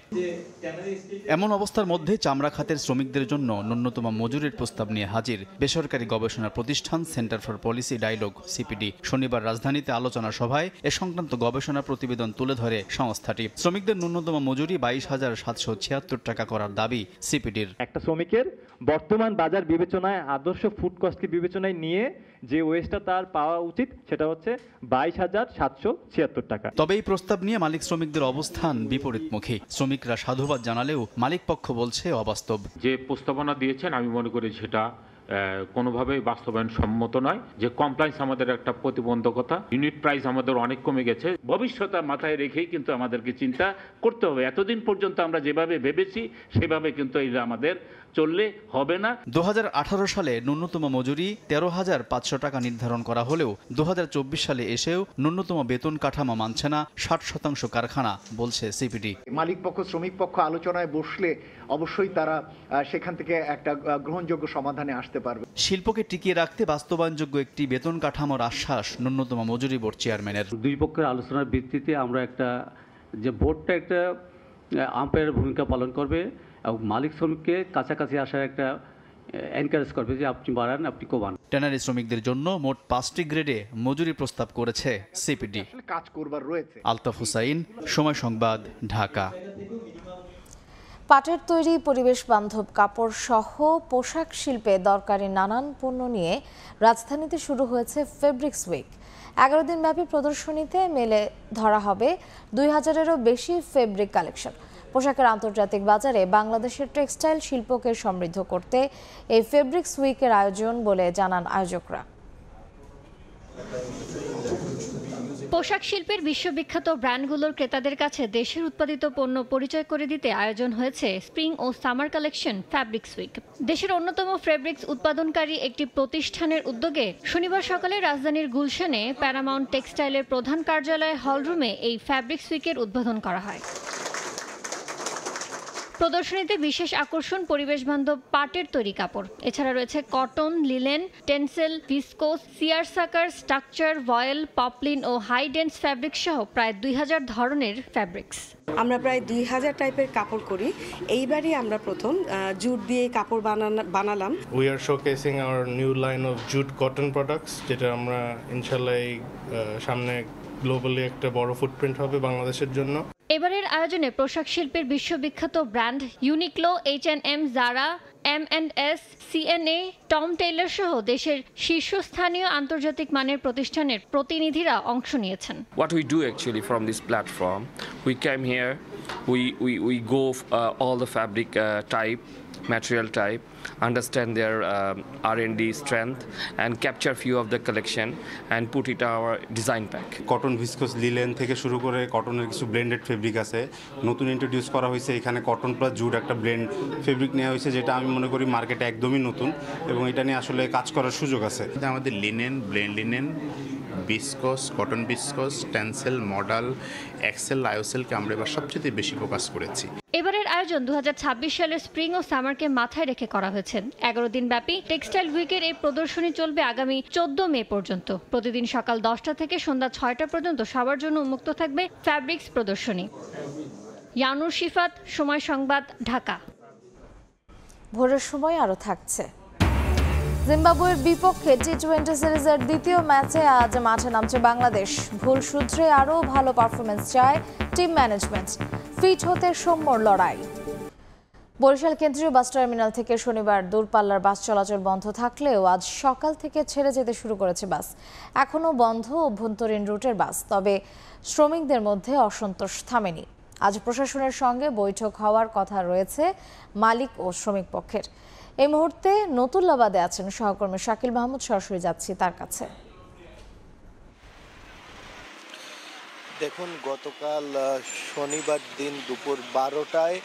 এমন অবস্থার মধ্যে চামড়া খাতের শ্রমিকদের জন্য ন্যূনতম মজুরির প্রস্তাব নিয়ে হাজির বেসরকারি গবেষণা প্রতিষ্ঠান Centre for Policy Dialogue CPD. শনিবার রাজধানীতে আলোচনা সভায় এ সংক্রান্ত গবেষণা প্রতিবেদন তুলে ধরে সংস্থাটি। শ্রমিকদের ন্যূনতম মজুরি 22,776 টাকা করার দাবি সিপিডি। একটা শ্রমিকের বর্তমান বাজার বিবেচনায় আদর্শ ফুড কস্টকে বিবেচনায় নিয়ে যে ওয়েজটা তার পাওয়া উচিত সেটা হচ্ছে 22,776 টাকা। তবে এই প্রস্তাব নিয়ে মালিক শ্রমিকদের অবস্থান বিপরীতমুখী। শ্রমিকরা সাধুবাদ জানালেও মালিক পক্ষ বলছে অবাস্তব। যে প্রস্তাবনা দিয়েছেন আমি মনে করি সেটা কোনোভাবেই বাস্তবায়ন সম্মত নয়। যে কমপ্লায়েন্স আমাদের একটা প্রতিবন্ধকতা, ইউনিট প্রাইস আমাদের অনেক কমে গেছে। ভবিষ্যৎ মাথায় রেখেই কিন্তু আমাদেরকে চিন্তা করতে হবে। এতদিন পর্যন্ত আমরা যেভাবে ভেবেছি সেভাবে কিন্তু এটা আমাদের চললে হবে না। 2018 সালে ন্যূনতম মজুরি 13,500 টাকা নির্ধারণ করা হলেও 2024 সালে এসেও ন্যূনতম বেতন কাঠামো মানছে না 60% কারখানা, বলছে সিপিডি। মালিক পক্ষ শ্রমিক পক্ষ আলোচনায় বসলে অবশ্যই তারা সেখান থেকে একটা গ্রহণযোগ্য সমাধানে আসতে পারবে। শিল্পকে টিকিয়ে রাখতে বাস্তবায়নযোগ্য একটি বেতন কাঠামোর আশ্বাস ন্যূনতম মজুরি বোর্ড চেয়ারম্যানের। দুই পক্ষের আলোচনার ভিত্তিতে আমরা একটা যে বোর্ডটা একটা আম্পায়ারের ভূমিকা পালন করবে এবং মালিক শ্রমিককে কাছাকাছি আসার একটা এনকারেজ করবে যে আপনি বাড়ান, আপনি কমান। ট্যানারি শ্রমিকদের জন্য মোট 5টি গ্রেডে মজুরি প্রস্তাব করেছে সিপিডি। কাজ করবার রয়েছে। আলতাফ হুসাইন, সময় সংবাদ, ঢাকা। পাটের তৈরি পরিবেশ বান্ধব কাপড় সহ পোশাক শিল্পে দরকারি নানান পণ্য নিয়ে রাজধানীতে শুরু হয়েছে ফেব্রিক্স উইক। 11 দিন ব্যাপী প্রদর্শনীতে মেলে ধরা হবে 2000-এরও বেশি ফেব্রিক কালেকশন। পোশাকের আন্তর্জাতিক বাজারে বাংলাদেশের টেক্সটাইল শিল্পকে সমৃদ্ধ করতে এই ফেব্রিক্স উইকের আয়োজন বলে জানান আয়োজকরা। পোশাক শিল্পের বিশ্ববিখ্যাত ব্র্যান্ডগুলোর ক্রেতাদের কাছে দেশের উৎপাদিত পণ্য পরিচয় করে দিতে আয়োজন হয়েছে স্প্রিং ও সামার কালেকশন ফ্যাব্রিক্স উইক। দেশের অন্যতম ফেব্রিক্স উৎপাদনকারী একটি প্রতিষ্ঠানের উদ্যোগে শনিবার সকালে রাজধানীর গুলশানে প্যারামাউন্ট টেক্সটাইলের প্রধান কার্যালয় হলরুমে এই ফ্যাব্রিক্স উইকের উদ্বোধন করা হয়। প্রদর্শনীতে বিশেষ আকর্ষণ পরিবেশ বান্ধব পাটের তৈরি কাপড়। এছাড়া রয়েছে কটন, লিলেন, টেন্সেল, ভিসকোস, সিয়ার সাকার, স্ট্রাকচার, ভয়েল, পপলিন ও হাই ডেন্স ফ্যাব্রিক সহ প্রায় 2000 ধরনের ফ্যাব্রিক্স। আমরা প্রায় 2000 টাইপের কাপড় করি। এইবারই আমরা প্রথম জুট দিয়ে কাপড় বানালাম। We are showcasing our new line of jute cotton products, যেটা আমরা ইনশাআল্লাহ সামনে গ্লোবালি একটা বড় ফুটপ্রিন্ট হবে বাংলাদেশের জন্য। এবারের আয়োজনে পোশাক শিল্পের বিশ্ববিখ্যাত ব্র্যান্ড ইউনিক্লো, H&M, জারা, M&S, CNA, টম টেইলর সহ দেশের শীর্ষস্থানীয় আন্তর্জাতিক মানের প্রতিষ্ঠানের প্রতিনিধিরা অংশ নিয়েছেন। What we do actually from this platform, we came here, we go all the fabric type, material type, understand their R&D strength and capture few of the collection and put it our design pack. Cotton viscose linen থেকে শুরু করে কটনের কিছু blended fabric আছে, নতুন introduce করা হয়েছে। এখানে কটন প্লাস জুট একটা ব্লেন্ড ফেব্রিক নেওয়া হয়েছে, যেটা আমি মনে করি মার্কেটে একদমই নতুন এবং এটা নিয়ে আসলে কাজ করার সুযোগ আছে। আমাদের linen, blend linen, viscose, cotton viscose, tencel, modal, excel, লায়োসেলকে আমরা এবার সবচেয়ে বেশি ফোকাস করেছি। এবারের আয়োজন 2026 সালের স্প্রিং ও সামারকে মাথায় রেখে করা হয়েছে। 11 দিন ব্যাপী টেক্সটাইল উইকের এই প্রদর্শনী চলবে আগামী 14 মে পর্যন্ত। প্রতিদিন সকাল 10টা থেকে সন্ধ্যা 6টা পর্যন্ত সবার জন্য উন্মুক্ত থাকবে ফ্যাব্রিক্স প্রদর্শনী। ইয়ানুর শিফাত, সময় সংবাদ, ঢাকা। ভোরের সময় আরও থাকছে। জিম্বাবুয়ের বিপক্ষে টি-20 সিরিজের দ্বিতীয় ম্যাচে আজ মাঠে নামছে বাংলাদেশ। ভুল সূত্রে আরও ভালো পারফরমেন্স চায় টিম ম্যানেজমেন্ট। ফিট হতে সম্মর লড়াই। বরিশাল কেন্দ্রীয় বাস টার্মিনাল থেকে শনিবার দূরপাল্লার বাস চলাচল বন্ধ থাকলেও আজ সকাল থেকে ছেড়ে যেতে শুরু করেছে বাস। এখনও বন্ধ অভ্যন্তরীণ রুটের বাস, তবে শ্রমিকদের মধ্যে অসন্তোষ থামেনি। আজ প্রশাসনের সঙ্গে বৈঠক হওয়ার কথা রয়েছে মালিক ও শ্রমিক পক্ষের। এই মুহূর্তে নতুল্লাবাদে আছেন সহকর্মী শাকিল মাহমুদ, সরাসরি যাচ্ছি তার কাছে। দেখুন, গতকাল শনিবার দিন দুপুর 12টায়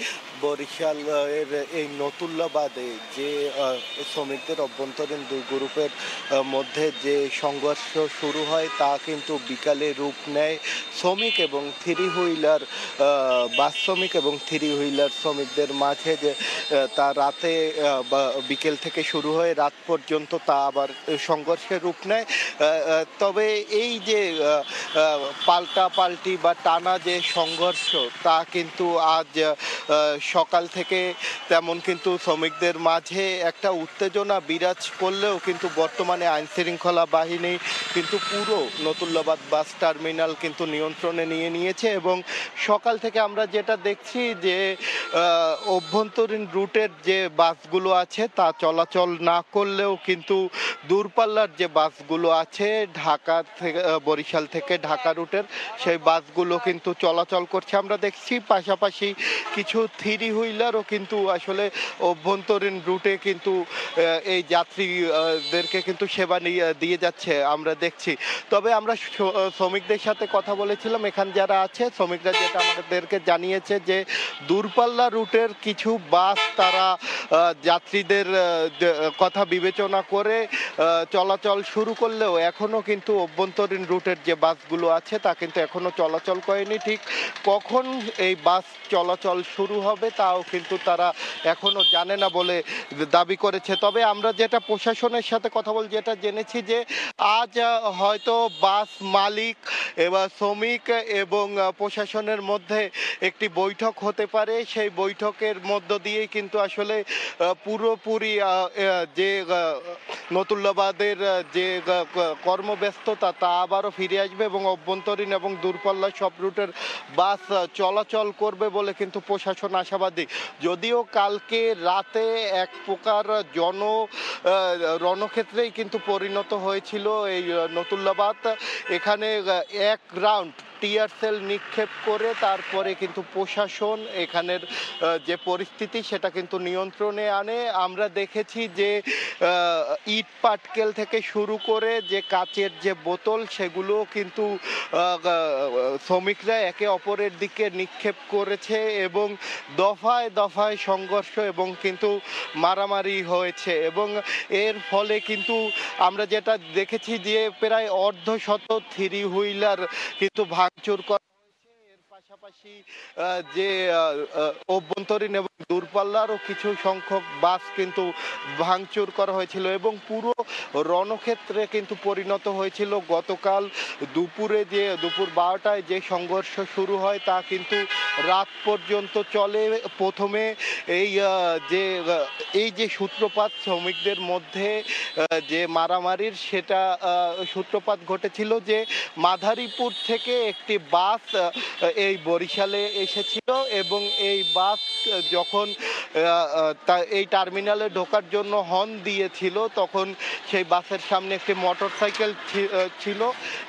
বরিশালের এই নতুল্লাবাদে যে শ্রমিকদের অভ্যন্তরীণ দুই গ্রুপের মধ্যে যে সংঘর্ষ শুরু হয় তা কিন্তু বিকালে রূপ নেয়। শ্রমিক এবং থ্রি হুইলার বাস শ্রমিক এবং থ্রি হুইলার শ্রমিকদের মাঝে যে তা রাতে বিকেল থেকে শুরু হয়ে রাত পর্যন্ত তা আবার সংঘর্ষের রূপ নেয়। তবে এই যে পাল্টি বা টানা যে সংঘর্ষ তা কিন্তু আজ সকাল থেকে তেমন কিন্তু শ্রমিকদের মাঝে একটা উত্তেজনা বিরাজ করলেও কিন্তু বর্তমানে আইনশৃঙ্খলা বাহিনী কিন্তু পুরো নতুল্লাবাদ বাস টার্মিনাল কিন্তু নিয়ন্ত্রণে নিয়ে নিয়েছে এবং সকাল থেকে আমরা যেটা দেখছি যে অভ্যন্তরীণ রুটের যে বাসগুলো আছে তা চলাচল না করলেও কিন্তু দূরপাল্লার যে বাসগুলো আছে ঢাকা থেকে বরিশাল থেকে ঢাকা রুটের সেই বাসগুলো কিন্তু চলাচল করছে আমরা দেখছি। পাশাপাশি কিছু থ্রি হুইলারও কিন্তু আসলে অভ্যন্তরীণ রুটে কিন্তু এই যাত্রীদেরকে কিন্তু সেবা দিয়ে যাচ্ছে আমরা দেখছি। তবে আমরা শ্রমিকদের সাথে কথা বলেছিলাম, এখানে যারা আছে শ্রমিকরা যেটা আমাদেরকে জানিয়েছে যে দূরপাল্লা রুটের কিছু বাস তারা যাত্রীদের কথা বিবেচনা করে চলাচল শুরু করলেও এখনও কিন্তু অভ্যন্তরীণ রুটের যে বাসগুলো আছে তা কিন্তু এখনও চলাচল করেনি। ঠিক কখন এই বাস চলাচল শুরু হবে তাও কিন্তু তারা এখনও জানে না বলে দাবি করেছে। তবে আমরা যেটা প্রশাসনের সাথে কথা বল যেটা জেনেছি যে আজ হয়তো বাস মালিক এবং শ্রমিক এবং প্রশাসনের মধ্যে একটি বৈঠক হতে পারে। সেই বৈঠকের মধ্য দিয়েই কিন্তু আসলে পুরোপুরি যে নতুল্লাবাদের যে কর্মব্যস্ততা তা আবারও ফিরে আসবে এবং অভ্যন্তরীণ এবং দূরপাল্লা সব রুটের বাস চলাচল করবে বলে কিন্তু প্রশাসন আশাবাদী। যদিও কালকে রাতে এক প্রকার রণক্ষেত্রেই কিন্তু পরিণত হয়েছিল এই নতুল্লাবাদ। এখানে এক রাউন্ড টিয়ার সেল নিক্ষেপ করে তারপরে কিন্তু প্রশাসন এখানের যে পরিস্থিতি সেটা কিন্তু নিয়ন্ত্রণে আনে। আমরা দেখেছি যে ইট পাটকেল থেকে শুরু করে যে কাচের যে বোতল সেগুলো কিন্তু শ্রমিকরা একে অপরের দিকে নিক্ষেপ করেছে এবং দফায় দফায় সংঘর্ষ এবং কিন্তু মারামারি হয়েছে এবং এর ফলে কিন্তু আমরা যেটা দেখেছি যে প্রায় অর্ধশত থ্রি হুইলার কিন্তু ভাঙচুর করা হয়েছে। এর পাশাপাশি যে অভ্যন্তরীণ এবং দূরপাল্লারও কিছু সংখ্যক বাস কিন্তু ভাঙচুর করা হয়েছিল এবং পুরো রণক্ষেত্রে কিন্তু পরিণত হয়েছিল। গতকাল দুপুরে যে দুপুর 12টায় যে সংঘর্ষ শুরু হয় তা কিন্তু রাত পর্যন্ত চলে। প্রথমে এই যে সূত্রপাত শ্রমিকদের মধ্যে যে মারামারির সেটা সূত্রপাত ঘটেছিল যে মাদারীপুর থেকে একটি বাস এই বরিশালে এসেছিল এবং এই বাস যখন যখন এই টার্মিনালে ঢোকার জন্য হর্ন দিয়েছিল, তখন সেই বাসের সামনে একটি মোটরসাইকেল ছিল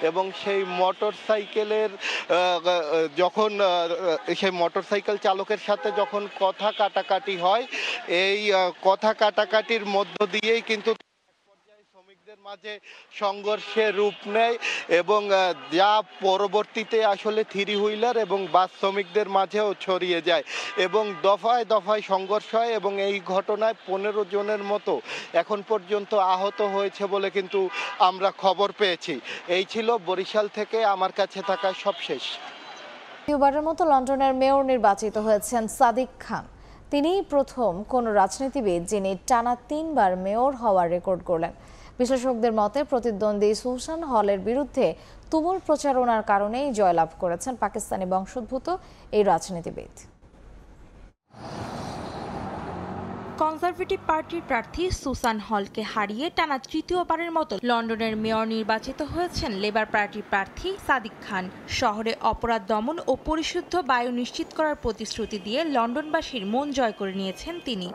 এবং সেই মোটরসাইকেলের যখন সেই মোটরসাইকেল চালকের সাথে যখন কথা কাটাকাটি হয়, এই কথা কাটাকাটির মধ্য দিয়েই কিন্তু শ্রমিকদের মাঝে সংঘর্ষের রূপ নেয় এবং যা পরবর্তীতে আসলে থ্রি হুইলার এবং বাস শ্রমিকদের মাঝেও ছড়িয়ে যায় এবং দফায় দফায় সংঘর্ষ হয় এবং এই ঘটনায় 15 জনের মতো এখন পর্যন্ত আহত হয়েছে বলে কিন্তু আমরা খবর পেয়েছি। এই ছিল বরিশাল থেকে আমার কাছে থাকা সবশেষ। দ্বিতীয়বারের মতো লন্ডনের মেয়র নির্বাচিত হয়েছেন সাদিক খান। তিনিই প্রথম কোন রাজনীতিবিদ যিনি টানা 3 বার মেয়র হওয়ার রেকর্ড করলেন। বিশ্লেষকদের মতে প্রতিদ্বন্দ্বী সুসান হলের বিরুদ্ধে তুমুল প্রচারণার কারণেই জয়লাভ করেছেন পাকিস্তানি বংশোদ্ভূত এই রাজনীতিবিদ। কনজারভেটিভ পার্টির প্রার্থী সুসান হলকে হারিয়ে টানা তৃতীয়বারের মতো লন্ডনের মেয়র নির্বাচিত হয়েছেন লেবার পার্টির প্রার্থী সাদিক খান। শহরে অপরাধ দমন ও পরিশুদ্ধ বায়ু নিশ্চিত করার প্রতিশ্রুতি দিয়ে লন্ডনবাসীর মন জয় করে নিয়েছেন তিনি।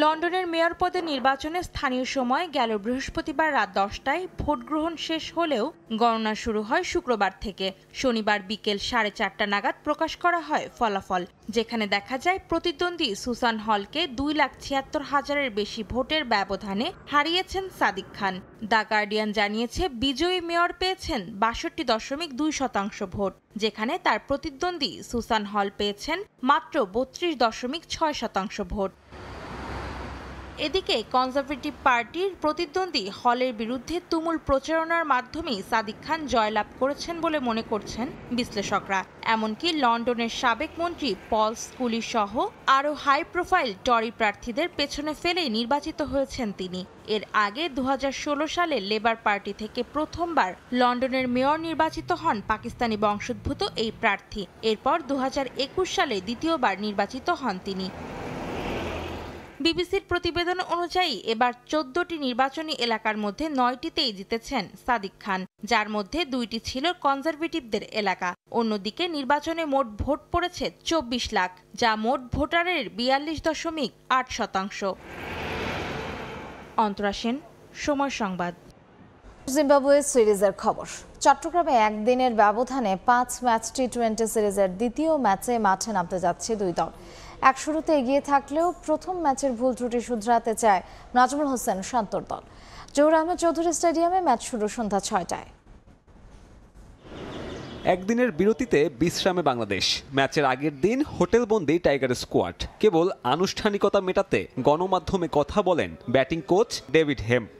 লন্ডনের মেয়র পদে নির্বাচনে স্থানীয় সময় গেল বৃহস্পতিবার রাত 10টায় ভোট গ্রহণ শেষ হলেও গণনা শুরু হয় শুক্রবার থেকে। শনিবার বিকেল 4:30 নাগাদ প্রকাশ করা হয় ফলাফল, যেখানে দেখা যায় প্রতিদ্বন্দ্বী সুসান হলকে 2,76,000-এর বেশি ভোটের ব্যবধানে হারিয়েছেন সাদিক খান। দ্য গার্ডিয়ান জানিয়েছে বিজয়ী মেয়র পেয়েছেন 62.2% ভোট, যেখানে তার প্রতিদ্বন্দ্বী সুসান হল পেয়েছেন মাত্র 32.6% ভোট। এদিকে কনজারভেটিভ পার্টির প্রতিদ্বন্দ্বী হলের বিরুদ্ধে তুমুল প্রচারণার মাধ্যমেই সাদিক খান জয়লাভ করেছেন বলে মনে করছেন বিশ্লেষকরা। এমনকি লন্ডনের সাবেক মন্ত্রী পল স্কুলি সহ আরও হাই প্রোফাইল টরি প্রার্থীদের পেছনে ফেলে নির্বাচিত হয়েছেন তিনি। এর আগে 2016 সালে লেবার পার্টি থেকে প্রথমবার লন্ডনের মেয়র নির্বাচিত হন পাকিস্তানি বংশোদ্ভূত এই প্রার্থী। এরপর 2021 সালে দ্বিতীয়বার নির্বাচিত হন তিনি। বিবিসির প্রতিবেদন অনুযায়ী এবার 14টি নির্বাচনী এলাকার মধ্যে 9টিতেই জিতেছেন সাদিক খান, যার মধ্যে 2টি ছিল কনজারভেটিভদের এলাকা। অন্যদিকে নির্বাচনে মোট ভোট পড়েছে 24 লাখ, যা মোট ভোটারের 42.8%। অন্তরা সেন, সময় সংবাদ। জিম্বাবুয়ে সিরিজের খবর। চট্টগ্রামে একদিনের ব্যবধানে 5 ম্যাচ টি20 সিরিজের দ্বিতীয় ম্যাচে মাঠে নামতে যাচ্ছে দুই দল। এক শুরুতে এগিয়ে থাকলেও প্রথম ম্যাচের ভুল ত্রুটি শুধরাতে চায় নাজমুল হোসেন শান্তর দল। জহুর আহমেদ চৌধুরী স্টেডিয়ামে ম্যাচ শুরু সন্ধ্যা 6টায়। একদিনের বিরতিতে বিশ্রামে বাংলাদেশ। ম্যাচের আগের দিন হোটেলবন্দি টাইগার স্কোয়াড। কেবল আনুষ্ঠানিকতা মেটাতে গণমাধ্যমে কথা বলেন ব্যাটিং কোচ ডেভিড হেম্প।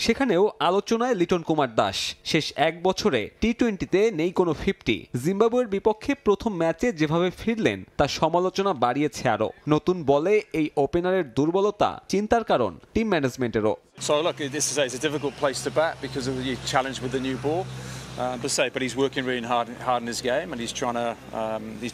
সেখানেও আলোচনায় লিটন কুমার দাস। শেষ এক বছরে টি20তে নেই কোনো 50। জিম্বাবুয়ের বিপক্ষে প্রথম ম্যাচে যেভাবে ফিরলেন তা সমালোচনা বাড়িয়েছে আরও। নতুন বলে এই ওপেনারের দুর্বলতা চিন্তার কারণ team ম্যানেজমেন্টেরও। So look, this is a difficult place to bat because of the challenge with the new ball. But he's working really hard in his game, and he's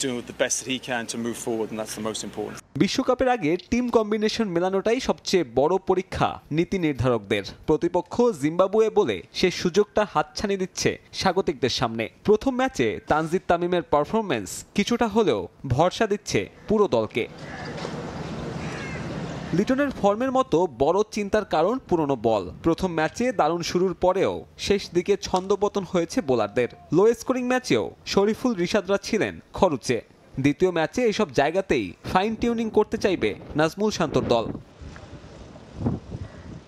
doing the best that he can to move forward, and that's the most important. বিশ্বকাপের আগে team combination মেলানোটাই সবচেয়ে বড় পরীক্ষা নীতি নির্ধারকদের। প্রতিপক্ষ Zimbabwe বলে সে সুযোগটা হাতছানি দিচ্ছে স্বাগতিকদের সামনে। প্রথম ম্যাচে তানজিদ তামিমের পারফরম্যান্স কিছুটা হলেও ভরসা দিচ্ছে পুরো দলকে। লিটনের ফর্মের মতো বড় চিন্তার কারণ পুরনো বল। প্রথম ম্যাচে দারুণ শুরুর পরেও শেষ দিকে ছন্দপতন হয়েছে বোলারদের। লো স্কোরিং ম্যাচেও শরীফুল রিশাদরা ছিলেন খরুচে। দ্বিতীয় ম্যাচে এসব জায়গাতেই ফাইন টিউনিং করতে চাইবে নাজমুল শান্তর দল।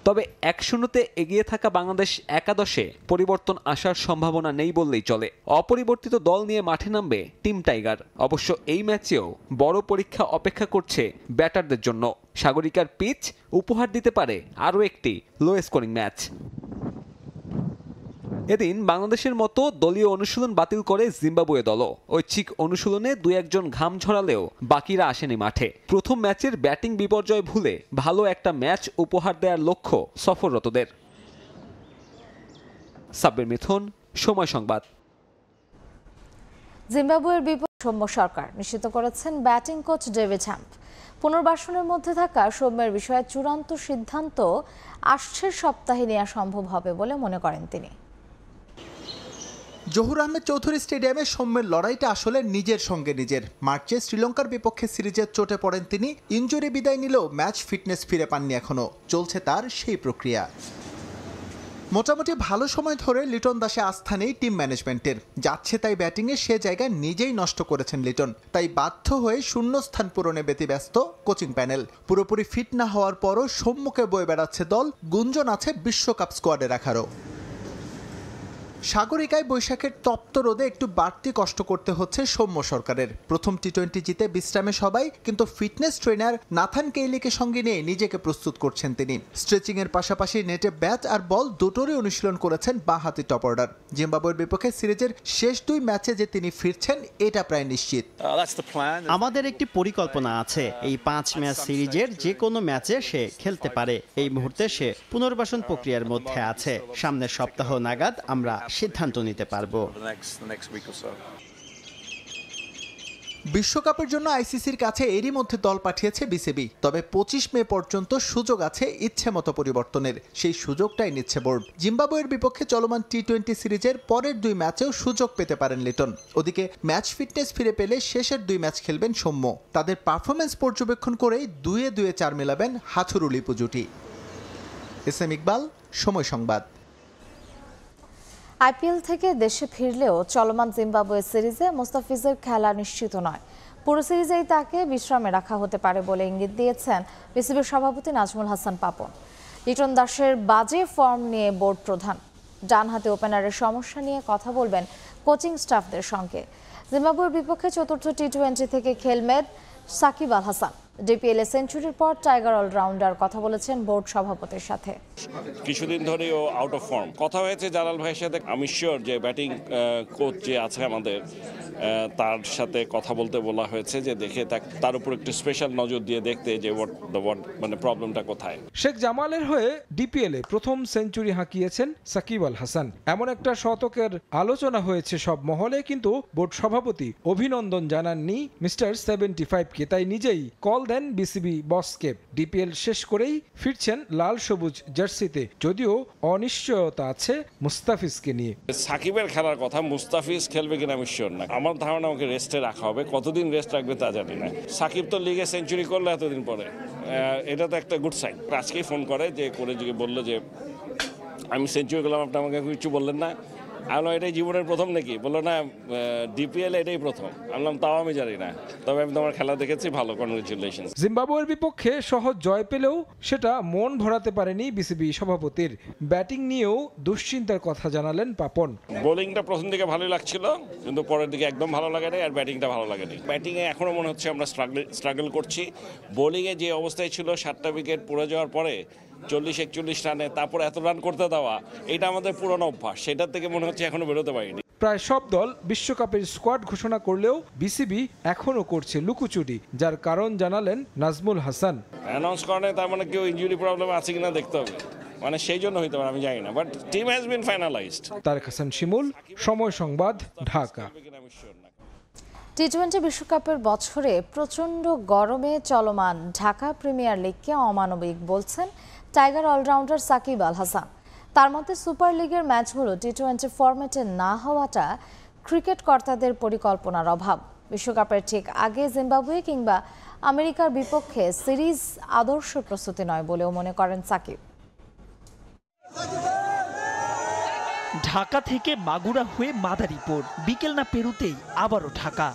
তবে 1-0-তে এগিয়ে থাকা বাংলাদেশ একাদশে পরিবর্তন আসার সম্ভাবনা নেই বললেই চলে। অপরিবর্তিত দল নিয়ে মাঠে নামবে টিম টাইগার। অবশ্য এই ম্যাচেও বড় পরীক্ষা অপেক্ষা করছে ব্যাটারদের জন্য। সাগরিকার পিচ উপহার দিতে পারে আরও একটি লো স্কোরিং ম্যাচ। এদিন বাংলাদেশের মতো দলীয় অনুশীলন বাতিল করে জিম্বাবুয়ে দলও। ঐচ্ছিক অনুশীলনে 2-1 ঘাম ঝরালেও বাকিরা আসেনি মাঠে। প্রথম ম্যাচের ব্যাটিং বিপর্যয় ভুলে ভালো একটা ম্যাচ উপহার দেওয়ার লক্ষ্য সফররতদের। সাব্বির মিথুন, সময় সংবাদ। জিম্বাবুয়ের বিপক্ষে সৌম্য সরকার নিশ্চিত করেছেন ব্যাটিং কোচ ডেভিড হ্যাম্প। পুনর্বাসনের মধ্যে থাকা সৌম্যের বিষয়ে চূড়ান্ত সিদ্ধান্ত আসছের সপ্তাহে নেওয়া সম্ভব হবে বলে মনে করেন তিনি। জহুর আহমেদ চৌধুরী স্টেডিয়ামে সৌম্যের লড়াইটা আসলে নিজের সঙ্গে নিজের। মার্চে শ্রীলঙ্কার বিপক্ষে সিরিজের চোটে পড়েন তিনি। ইনজুরি বিদায় নিলেও ম্যাচ ফিটনেস ফিরে পাননি এখনও। চলছে তার সেই প্রক্রিয়া। মোটামুটি ভালো সময় ধরে লিটন দাসে আস্থা নেই টিম ম্যানেজমেন্টের। যাচ্ছে তাই ব্যাটিংয়ে সে জায়গা নিজেই নষ্ট করেছেন লিটন। তাই বাধ্য হয়ে শূন্যস্থান পূরণে ব্যতিব্যস্ত কোচিং প্যানেল। পুরোপুরি ফিট না হওয়ার পরও সম্মুখে বয়ে বেড়াচ্ছে দল। গুঞ্জন আছে বিশ্বকাপ স্কোয়াডে রাখারও। সাগরিকায় বৈশাখের তপ্ত রোদে একটু বাড়তি কষ্ট করতে হচ্ছে সৌম্য সরকারের। প্রথম টি-20 জিতে বিশ্রামে সবাই, কিন্তু ফিটনেস ট্রেনার নাথান কেইলিকে সঙ্গে নিয়ে নিজেকে প্রস্তুত করছেন তিনি। স্ট্রেচিংয়ের পাশাপাশি নেটে ব্যাট আর বল দুটোরই অনুশীলন করেছেন বাঁহাতি টপ অর্ডার। জিম্বাবুয়ের বিপক্ষে সিরিজের শেষ 2 ম্যাচে যে তিনি ফিরছেন এটা প্রায় নিশ্চিত। আমাদের একটি পরিকল্পনা আছে, এই 5 ম্যাচ সিরিজের যে কোনো ম্যাচে সে খেলতে পারে। এই মুহূর্তে সে পুনর্বাসন প্রক্রিয়ার মধ্যে আছে। সামনের সপ্তাহ নাগাদ আমরা সিদ্ধান্ত নিতে পারবো। বিশ্বকাপের জন্য আইসিসির কাছে এরই মধ্যে দল পাঠিয়েছে বিসিবি। তবে 25 মে পর্যন্ত সুযোগ আছে ইচ্ছে মতো পরিবর্তনের। সেই সুযোগটাই নিচ্ছে বোর্ড। জিম্বাবুয়ের বিপক্ষে চলমান টি-20 সিরিজের পরের 2 ম্যাচেও সুযোগ পেতে পারেন লিটন। ওদিকে ম্যাচ ফিটনেস ফিরে পেলে শেষের 2 ম্যাচ খেলবেন সৌম্য। তাদের পারফরমেন্স পর্যবেক্ষণ করেই 2-2 4 মেলাবেন হাথুরুল লিপু জুটি। এসএম ইকবাল, সময় সংবাদ। আইপিএল থেকে দেশে ফিরলেও চলমান জিম্বাবুয়ে সিরিজে মুস্তাফিজের খেলা নিশ্চিত নয়। পুরো সিরিজেই তাকে বিশ্রামে রাখা হতে পারে বলে ইঙ্গিত দিয়েছেন বিসিবির সভাপতি নাজমুল হাসান পাপন। লিটন দাসের বাজে ফর্ম নিয়ে বোর্ড প্রধান। ডানহাতে ওপেনারের সমস্যা নিয়ে কথা বলবেন কোচিং স্টাফদের সঙ্গে। জিম্বাবুয়ের বিপক্ষে চতুর্থ টি-20 থেকে খেলবেন সাকিব আল হাসান। ডিপিএল সেঞ্চুরির পর টাইগার অলরাউন্ডার কথা বলেছেন বোর্ড সভাপতির সাথে। কিছুদিন ধরে ও আউট অফ ফর্ম। কথা হয়েছে জালাল ভাইয়ের সাথে। আমি শিওর যে ব্যাটিং কোচ যে আছে আমাদের, তার সাথে কথা বলতে বলা হয়েছে যে দেখে তার উপর একটু স্পেশাল নজর দিয়ে দেখতে যে মানে প্রবলেমটা কোথায়। শেখ জামালের হয়ে ডিপিএলে প্রথম সেঞ্চুরি হাঁকিয়েছেন সাকিব আল হাসান। এমন একটা শতকের আলোচনা হয়েছে সব মহলে, কিন্তু বোর্ড সভাপতি অভিনন্দন জানাননি মিস্টার 75কে। তাই নিজেই কল দেন বিসিবি বসকে। ডিপিএল শেষ করেই ফিরছেন লাল সবুজ জার্সিতে, যদিও অনিশ্চয়তা আছে মুস্তাফিজকে নিয়ে। সাকিবের খেলার কথা, মুস্তাফিজ খেলবে কিনা আমি শিওর না। আমার ধারণা ওকে রেস্টে রাখা হবে। কতদিন রেস্ট রাখবে তা জানি না। সাকিব তো লিগে সেঞ্চুরি করলো এতদিন পরে, এটা তো একটা গুড সাইন। আজকেই ফোন করে বললো যে আমি সেঞ্চুরি করলাম, আপনি আমাকে কিছু বললেন না। আমি বললাম এটাই জীবনের প্রথম নাকি? বললো না, ডিপিএল এটাই প্রথম। আমি বললাম তাও আমি জানি না, তবে আমি তোমার খেলা দেখেছি, ভালো, কনগ্রেচুলেশন। জিম্বাবুয়ের বিপক্ষে সহজ জয় পেলেও সেটা মন ভরাতে পারেনি বিসিবি সভাপতির। ব্যাটিং নিয়েও দুশ্চিন্তার কথা জানালেন পাপন। বোলিংটা প্রথম দিকে ভালোই লাগছিল, কিন্তু পরের দিকে একদম ভালো লাগে না, আর ব্যাটিংটা ভালো লাগেনি। ব্যাটিংয়ে এখনও মনে হচ্ছে আমরা স্ট্রাগল করছি। বোলিংয়ে যে অবস্থায় ছিল, 7টা উইকেট পড়ে যাওয়ার পরে 40-41 রানে তারপর এত রান করতে দেওয়া, এটা আমাদের পুরনো অভ্যাস। সেটার থেকে মনে হচ্ছে এখনো বেরোতে পারিনি। প্রায় সব দল বিশ্বকাপের স্কোয়াড ঘোষণা করলেও বিসিবি এখনো করছে লুকোচুরি, যার কারণ জানালেন নাজমুল হাসান। অ্যানাউন্স করেন, তার মানে কেউ ইনজুরি প্রবলেম আছে কিনা দেখতে হবে, মানে সেই জন্য হইতে পারে, আমি জানি না। But team has been finalised. Tareq Hasan Shimul, Somoy Sangbad, Dhaka. টি-20 বিশ্বকাপের বছরে প্রচণ্ড গরমে চলমান ঢাকা প্রিমিয়ার লিগকে অমানবিক বলছেন টাইগার অলরাউন্ডার সাকিব আল হাসান। তার মতে সুপার লিগের ম্যাচগুলো টি-20 ফরম্যাটে না হওয়াটা ক্রিকেট কর্তাদের পরিকল্পনার অভাব। বিশ্বকাপের ঠিক আগে জিম্বাবুয়ে কিংবা আমেরিকার বিপক্ষে সিরিজ আদর্শ প্রস্তুতি নয় বলেও মনে করেন সাকিব। ঢাকা থেকে মাগুরা হয়ে মাদারীপুর, বিকেল না পেরুতেই আবারও ঢাকা।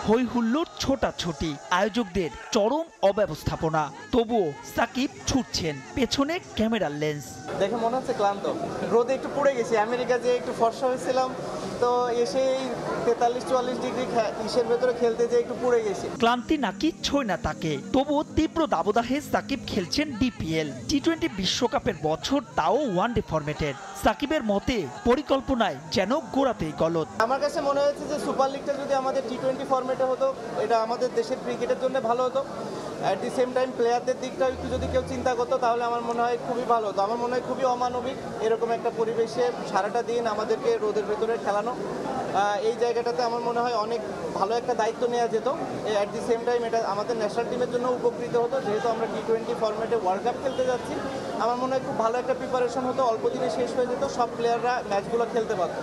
হই হুল্লোড়, ছোটাছুটি, আয়োজকদের চরম অব্যবস্থাপনা। তবুও সাকিব ছুটছেন, পেছনে ক্যামেরার লেন্স। দেখে মনে হচ্ছে ক্লান্ত, রোদে একটু পড়ে গেছি। আমেরিকা যে একটু ফর্সা হয়েছিলাম, তো এসে 43-44 ডিগ্রি ইসের ভেতরে খেলতে যে একটু পড়ে গেছি। ক্লান্তি নাকি ছয় না তাকে, তবুও তীব্র দাবদাহে সাকিব খেলছেন ডিপিএল। টি-20 বিশ্বকাপের বছর, তাও ওয়ানডে ফরম্যাটের। সাকিবের মতে পরিকল্পনায় যেন গোড়াতেই গলদ। আমার কাছে মনে হয়েছে যে সুপার লিগটা যদি আমাদের টি-20 ফরম্যাটে হতো, এটা আমাদের দেশের ক্রিকেটের জন্য ভালো হতো। অ্যাট দি সেম টাইম প্লেয়ারদের দিকটাও একটু যদি কেউ চিন্তা করতো তাহলে আমার মনে হয় খুবই ভালো হতো। আমার মনে হয় খুবই অমানবিক এরকম একটা পরিবেশে সারাটা দিন আমাদেরকে রোদের ভেতরে খেলানো। এই জায়গাটাতে আমার মনে হয় অনেক ভালো একটা দায়িত্ব নেওয়া যেত। অ্যাট দি সেম টাইম এটা আমাদের ন্যাশনাল টিমের জন্য উপকৃত হতো, যেহেতু আমরা T20 ফরম্যাটে ওয়ার্ল্ড কাপ খেলতে যাচ্ছি। আমার মনে হয় খুব ভালো একটা প্রিপারেশন হতো, অল্প দিনে শেষ হয়ে যেত, সব প্লেয়াররা ম্যাচগুলো খেলতে পারত।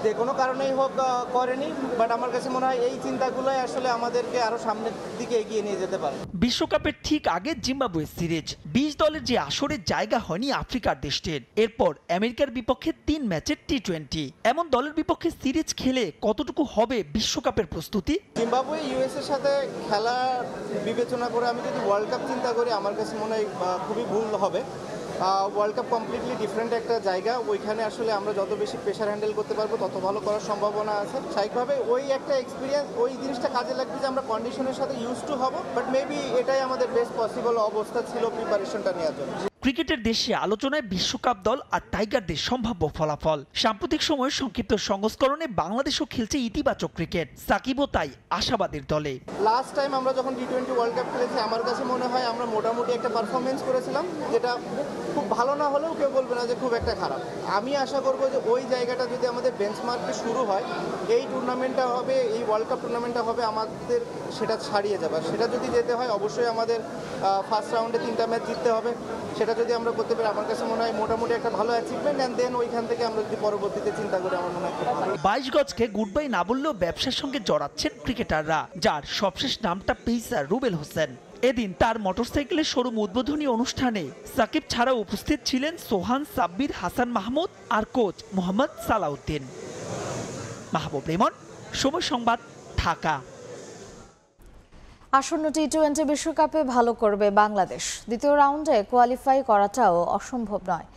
যে কোনো কারণেই হোক করেনি, বাট আমার কাছে মনে হয় এই চিন্তাগুলোই আসলে আমাদেরকে আরো সামনের দিকে এগিয়ে নিয়ে যেতে পারে। বিশ্বকাপের ঠিক আগে জিম্বাবুয়ে সিরিজ 20 দলের যে আসরের জায়গা হয়নি আফ্রিকার দেশটির, এরপর আমেরিকার বিপক্ষে 3 ম্যাচের T20, এমন দলের বিপক্ষে সিরিজ খেলে কতটুকু হবে বিশ্বকাপের প্রস্তুতি? জিম্বাবুয়ে ইউএস এর সাথে খেলা বিবেচনা করে আমি যদি ওয়ার্ল্ড কাপ চিন্তা করি, আমার কাছে মনে হয় খুবই ভুল হবে। ওয়ার্ল্ড কাপ কমপ্লিটলি ডিফারেন্ট একটা জায়গা, ওইখানে আসলে আমরা যত বেশি প্রেশার হ্যান্ডেল করতে পারবো তত ভালো করার সম্ভাবনা আছে। স্বাভাবিকভাবে ওই একটা এক্সপিরিয়েন্স, ওই জিনিসটা কাজে লাগবে যে আমরা কন্ডিশনের সাথে ইউজ টু হব, বাট মেবি এটাই আমাদের বেস্ট পসিবল অবস্থা ছিল প্রিপারেশনটা নেওয়ার জন্য। ক্রিকেটের দেশে আলোচনায় বিশ্বকাপ দল আর টাইগারদের সম্ভাব্য ফলাফল। সাম্প্রতিক সময়ের সংক্ষিপ্ত সংস্করণে বাংলাদেশও খেলছে ইতিবাচক ক্রিকেট, সাকিবও তাই আশাবাদের দলে। লাস্ট টাইম আমরা যখন T20 ওয়ার্ল্ড কাপ খেলেছি, আমার কাছে মনে হয় আমরা মোটামুটি একটা পারফরমেন্স করেছিলাম, যেটা খুব ভালো না হলেও কেউ বলবে না যে খুব একটা খারাপ। আমি আশা করব যে ওই জায়গাটা যদি আমাদের বেঞ্চমার্কে শুরু হয়, এই টুর্নামেন্টটা হবে, এই ওয়ার্ল্ড কাপ টুর্নামেন্টটা হবে আমাদের সেটা ছাড়িয়ে যাবে। সেটা যদি যেতে হয় অবশ্যই আমাদের ফার্স্ট রাউন্ডে 3টা ম্যাচ জিততে হবে। সেটা যদি আমরা করতে পারি, আমার কাছে মনে হয় মোটামুটি একটা ভালো অ্যাচিভমেন্ট। অ্যান্ড দেন ওইখান থেকে আমরা যদি পরবর্তীতে চিন্তা করি, আমার মনে হয় 22 গজকে গুড বাই না বললেও ব্যবসার সঙ্গে জড়াচ্ছেন ক্রিকেটাররা, যার সবশেষ নামটা পেসার রুবেল হোসেন। এদিন তার মোটরসাইকেলের শোরুম উদ্বোধনী অনুষ্ঠানে সাকিব ছাড়াও উপস্থিত ছিলেন সোহান, সাব্বির, হাসান মাহমুদ আর কোচ মোহাম্মদ সালাউদ্দিন। মাহবুব রেমন, সময় সংবাদ, ঢাকা। আসন্ন T20 বিশ্বকাপে ভালো করবে বাংলাদেশ। দ্বিতীয় রাউন্ডে কোয়ালিফাই করাটাও অসম্ভব নয়।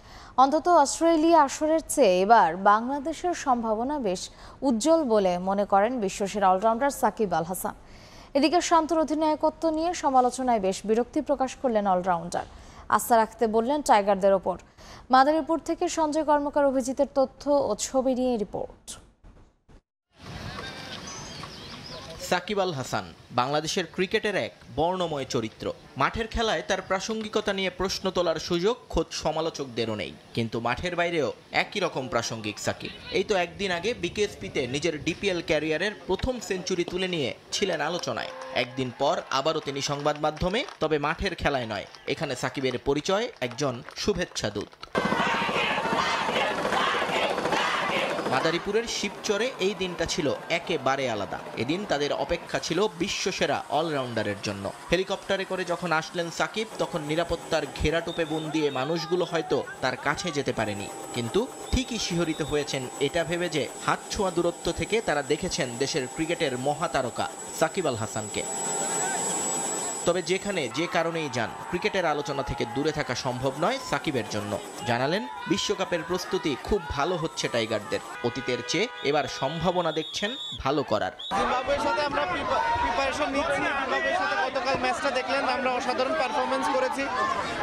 অন্তত অস্ট্রেলিয়া আসরের চেয়ে এবার বাংলাদেশের সম্ভাবনা বেশ উজ্জ্বল বলে মনে করেন বিশ্বসেরা অলরাউন্ডার সাকিব আল হাসান। এদিকে শান্তর অধিনায়কত্ব নিয়ে সমালোচনায় বেশ বিরক্তি প্রকাশ করলেন অলরাউন্ডার। আস্থা রাখতে বললেন টাইগারদের ওপর। মাদারীপুর থেকে সঞ্জয় কর্মকার, অভিজিতের তথ্য ও ছবি নিয়ে রিপোর্ট। সাকিব আল হাসান বাংলাদেশের ক্রিকেটের এক বর্ণময় চরিত্র। মাঠের খেলায় তার প্রাসঙ্গিকতা নিয়ে প্রশ্ন তোলার সুযোগ খোদ সমালোচকদেরও নেই, কিন্তু মাঠের বাইরেও একই রকম প্রাসঙ্গিক সাকিব। এই তো একদিন আগে বিকেএসপিতে নিজের ডিপিএল ক্যারিয়ারের প্রথম সেঞ্চুরি তুলে নিয়ে ছিলেন আলোচনায়। একদিন পর আবারও তিনি সংবাদ মাধ্যমে, তবে মাঠের খেলায় নয়। এখানে সাকিবের পরিচয় একজন শুভেচ্ছা দূত। মাদারীপুরের শিবচরে এই দিনটা ছিল একেবারে আলাদা। এদিন তাদের অপেক্ষা ছিল বিশ্বসেরা অলরাউন্ডারের জন্য। হেলিকপ্টারে করে যখন আসলেন সাকিব, তখন নিরাপত্তার ঘেরাটোপে বন্দিয়ে মানুষগুলো হয়তো তার কাছে যেতে পারেনি, কিন্তু ঠিকই শিহরিত হয়েছেন এটা ভেবে যে হাত ছোঁয়া দূরত্ব থেকে তারা দেখেছেন দেশের ক্রিকেটের মহাতারকা সাকিব আল হাসানকে। তবে যেখানে যে কারণেই যান, ক্রিকেটের আলোচনা থেকে দূরে থাকা সম্ভব নয় সাকিবের জন্য। জানালেন বিশ্বকাপের প্রস্তুতি খুব ভালো হচ্ছে টাইগারদের। অতীতের চেয়ে এবার সম্ভাবনা দেখছেন ভালো করার। জিম্বাবুয়ের সাথে আমরা প্রিপারেশন নিচ্ছি। জিম্বাবুয়ের সাথে গতকাল ম্যাচটা দেখলেন, আমরা অসাধারণ পারফরমেন্স করেছি।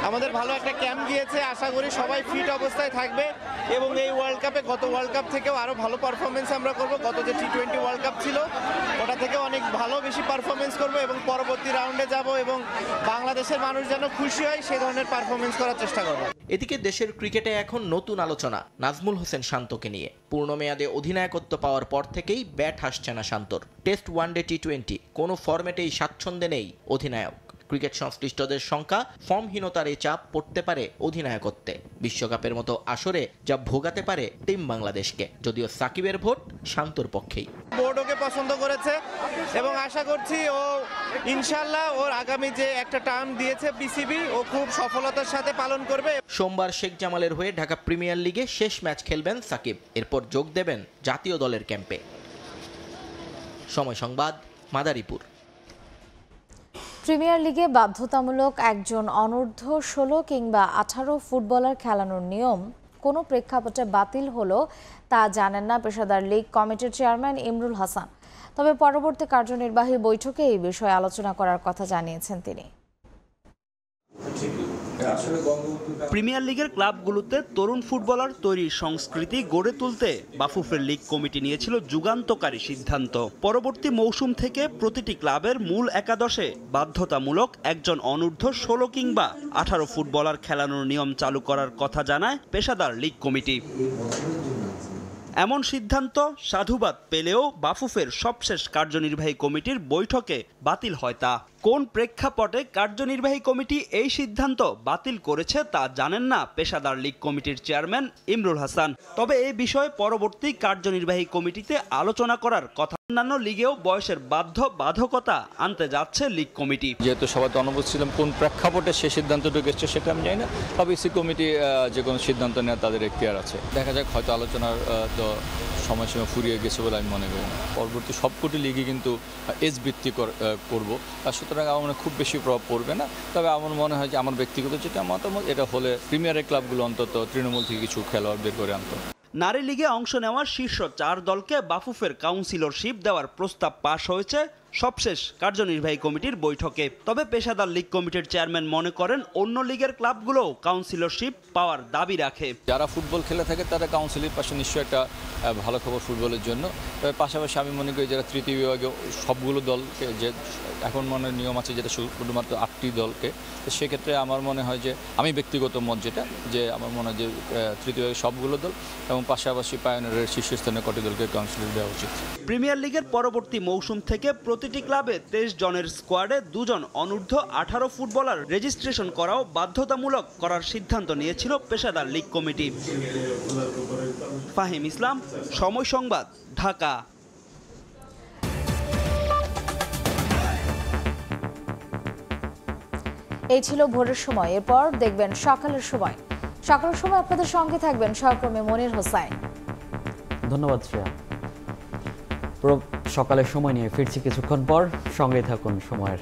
আমাদের ভালো একটা ক্যাম্প গিয়েছে, আশা করি সবাই ফিট অবস্থায় থাকবে এবং এই ওয়ার্ল্ড কাপে গত ওয়ার্ল্ড কাপ থেকেও আরও ভালো পারফরমেন্স আমরা করব। গত যে T20 ওয়ার্ল্ড কাপ ছিল ওটা থেকে অনেক ভালো বেশি পারফরমেন্স করব এবং পরবর্তী রাউন্ডে যাব এবং বাংলাদেশের মানুষ যেন খুশি হয় সেই ধরনের পারফরমেন্স করার চেষ্টা করব। এদিকে দেশের ক্রিকেটে এখন নতুন আলোচনা নাজমুল হোসেন শান্তকে নিয়ে। পূর্ণমেয়াদে অধিনায়কত্ব পাওয়ার পর থেকেই ব্যাট হাসছে না শান্তর। টেস্ট, ওয়ানডে, T20 কোনো ফরম্যাটেই স্বাচ্ছন্দ্যে নেই অধিনায়ক। ক্রিকেট সংশ্লিষ্টদের সংখ্যা ফর্মহীনতার এই চাপ পড়তে পারে অধিনায়কত্বে। বিশ্বকাপের মতো আসরে যা ভোগাতে পারে টিম বাংলাদেশকে, যদিও সাকিবের ভোট শান্তর পক্ষেই। বোর্ড ওকে পছন্দ করেছে এবং আশা করছি ও ইনশাল্লাহ ওর আগামী যে একটা টার্ম দিয়েছে বিসিবি ও খুব সফলতার সাথে পালন করবে। সোমবার শেখ জামালের হয়ে ঢাকা প্রিমিয়ার লিগে শেষ ম্যাচ খেলবেন সাকিব। এরপর যোগ দেবেন জাতীয় দলের ক্যাম্পে। সময় সংবাদ, মাদারীপুর। প্রিমিয়ার লিগে বাধ্যতামূলক একজন অনূর্ধ্ব 16 কিংবা 18 ফুটবলার খেলানোর নিয়ম কোনো প্রেক্ষাপটে বাতিল হলো তা জানেন না পেশাদার লীগ কমিটির চেয়ারম্যান ইমরুল হাসান। তবে পরবর্তী কার্যনির্বাহী বৈঠকে এই বিষয়ে আলোচনা করার কথা জানিয়েছেন তিনি। প্রিমিয়ার লিগের ক্লাবগুলোতে তরুণ ফুটবলার তৈরির সংস্কৃতি গড়ে তুলতে বাফুফের লিগ কমিটি নিয়েছিল যুগান্তকারী সিদ্ধান্ত। পরবর্তী মৌসুম থেকে প্রতিটি ক্লাবের মূল একাদশে বাধ্যতামূলক একজন অনূর্ধ্ব 16 কিংবা 18 ফুটবলার খেলানোর নিয়ম চালু করার কথা জানায় পেশাদার লিগ কমিটি। এমন সিদ্ধান্ত সাধুবাদ পেলেও বাফুফের সবশেষ কার্যনির্বাহী কমিটির বৈঠকে বাতিল হয় তা। কোন প্রেক্ষাপটে কার্যনির্বাহী কমিটি এই সিদ্ধান্ত বাতিল করেছে তা জানেন না পেশাদার লীগ কমিটির চেয়ারম্যান ইমরুল হাসান। তবে এই বিষয়ে পরবর্তী কার্যনির্বাহী কমিটিতে আলোচনা করার কথা। অন্যান্য লিগেও বয়সের বাধ্যবাধকতা আনতে যাচ্ছে লীগ কমিটি। যেহেতু সবাই তো অনুপস্থিত ছিলাম, কোন প্রেক্ষাপটে সে সিদ্ধান্তটুকু এসছে সেটা আমি জানি না। তবে ইসি কমিটি যে কোনো সিদ্ধান্ত নেওয়ার তাদের এখতিয়ার আছে। দেখা যাক, হয়তো আলোচনার সময়সীমা ফুরিয়ে গেছে বলে আমি মনে করি না। পরবর্তী সবকটি লিগই কিন্তু এজ ভিত্তিক করবো, সুতরাং আমার খুব বেশি প্রভাব পড়বে না। তবে আমার মনে হয় যে আমার ব্যক্তিগত যেটা মতামত, এটা হলে প্রিমিয়ারের ক্লাবগুলো অন্তত তৃণমূল থেকে কিছু খেলোয়াড় বের করে আনতো। নারী লিগে অংশ নেওয়ার শীর্ষ 4 দলকে বাফুফের কাউন্সিলরশিপ দেওয়ার প্রস্তাব পাশ হয়েছে সবশেষ কার্যনির্বাহী কমিটির বৈঠকে। তবে পেশাদার লীগ কমিটির চেয়ারম্যান মনে করেন অন্য লিগের ক্লাবগুলোও কাউন্সিলরশিপ পাওয়ার দাবি রাখে। যারা ফুটবল খেলে থাকে তারা কাউন্সিলের পাশে নিশ্চয়ই একটা ভালো খবর ফুটবলের জন্য। তবে পাশাপাশি আমি মনে করি যারা তৃতীয় বিভাগে সবগুলো দলকে, যে এখন মনে নিয়ম আছে যেটা শুধুমাত্র 8টি দলকে, তো সেক্ষেত্রে আমার মনে হয় যে আমি ব্যক্তিগত মত যেটা, যে আমার মনে হয় যে তৃতীয় বিভাগে সবগুলো দল এবং পাশাপাশি পায়োনিয়রের শীর্ষস্থানীয় কটি দলকে কাউন্সিলর দেওয়া উচিত। প্রিমিয়ার লিগের পরবর্তী মৌসুম থেকে প্রতিটি ক্লাবে 23 জনের স্কোয়াডে 2 জন অনূর্ধ্ব 18 ফুটবলার রেজিস্ট্রেশন করাও বাধ্যতামূলক করার সিদ্ধান্ত নিয়েছিল পেশাদার লীগ কমিটি। ফাহিম ইসলাম, সময় সংবাদ, ঢাকা। এই ছিল ভোরের সময়। এরপর দেখবেন সকালের সময়। সকালের সময় আপনাদের সঙ্গে থাকবেন সহকর্মী মনির হোসাইন। ধন্যবাদ শ্রেয়া। সকালের সময় নিয়ে ফিরছি কিছুক্ষণ পর, সঙ্গে থাকুন সময়ের।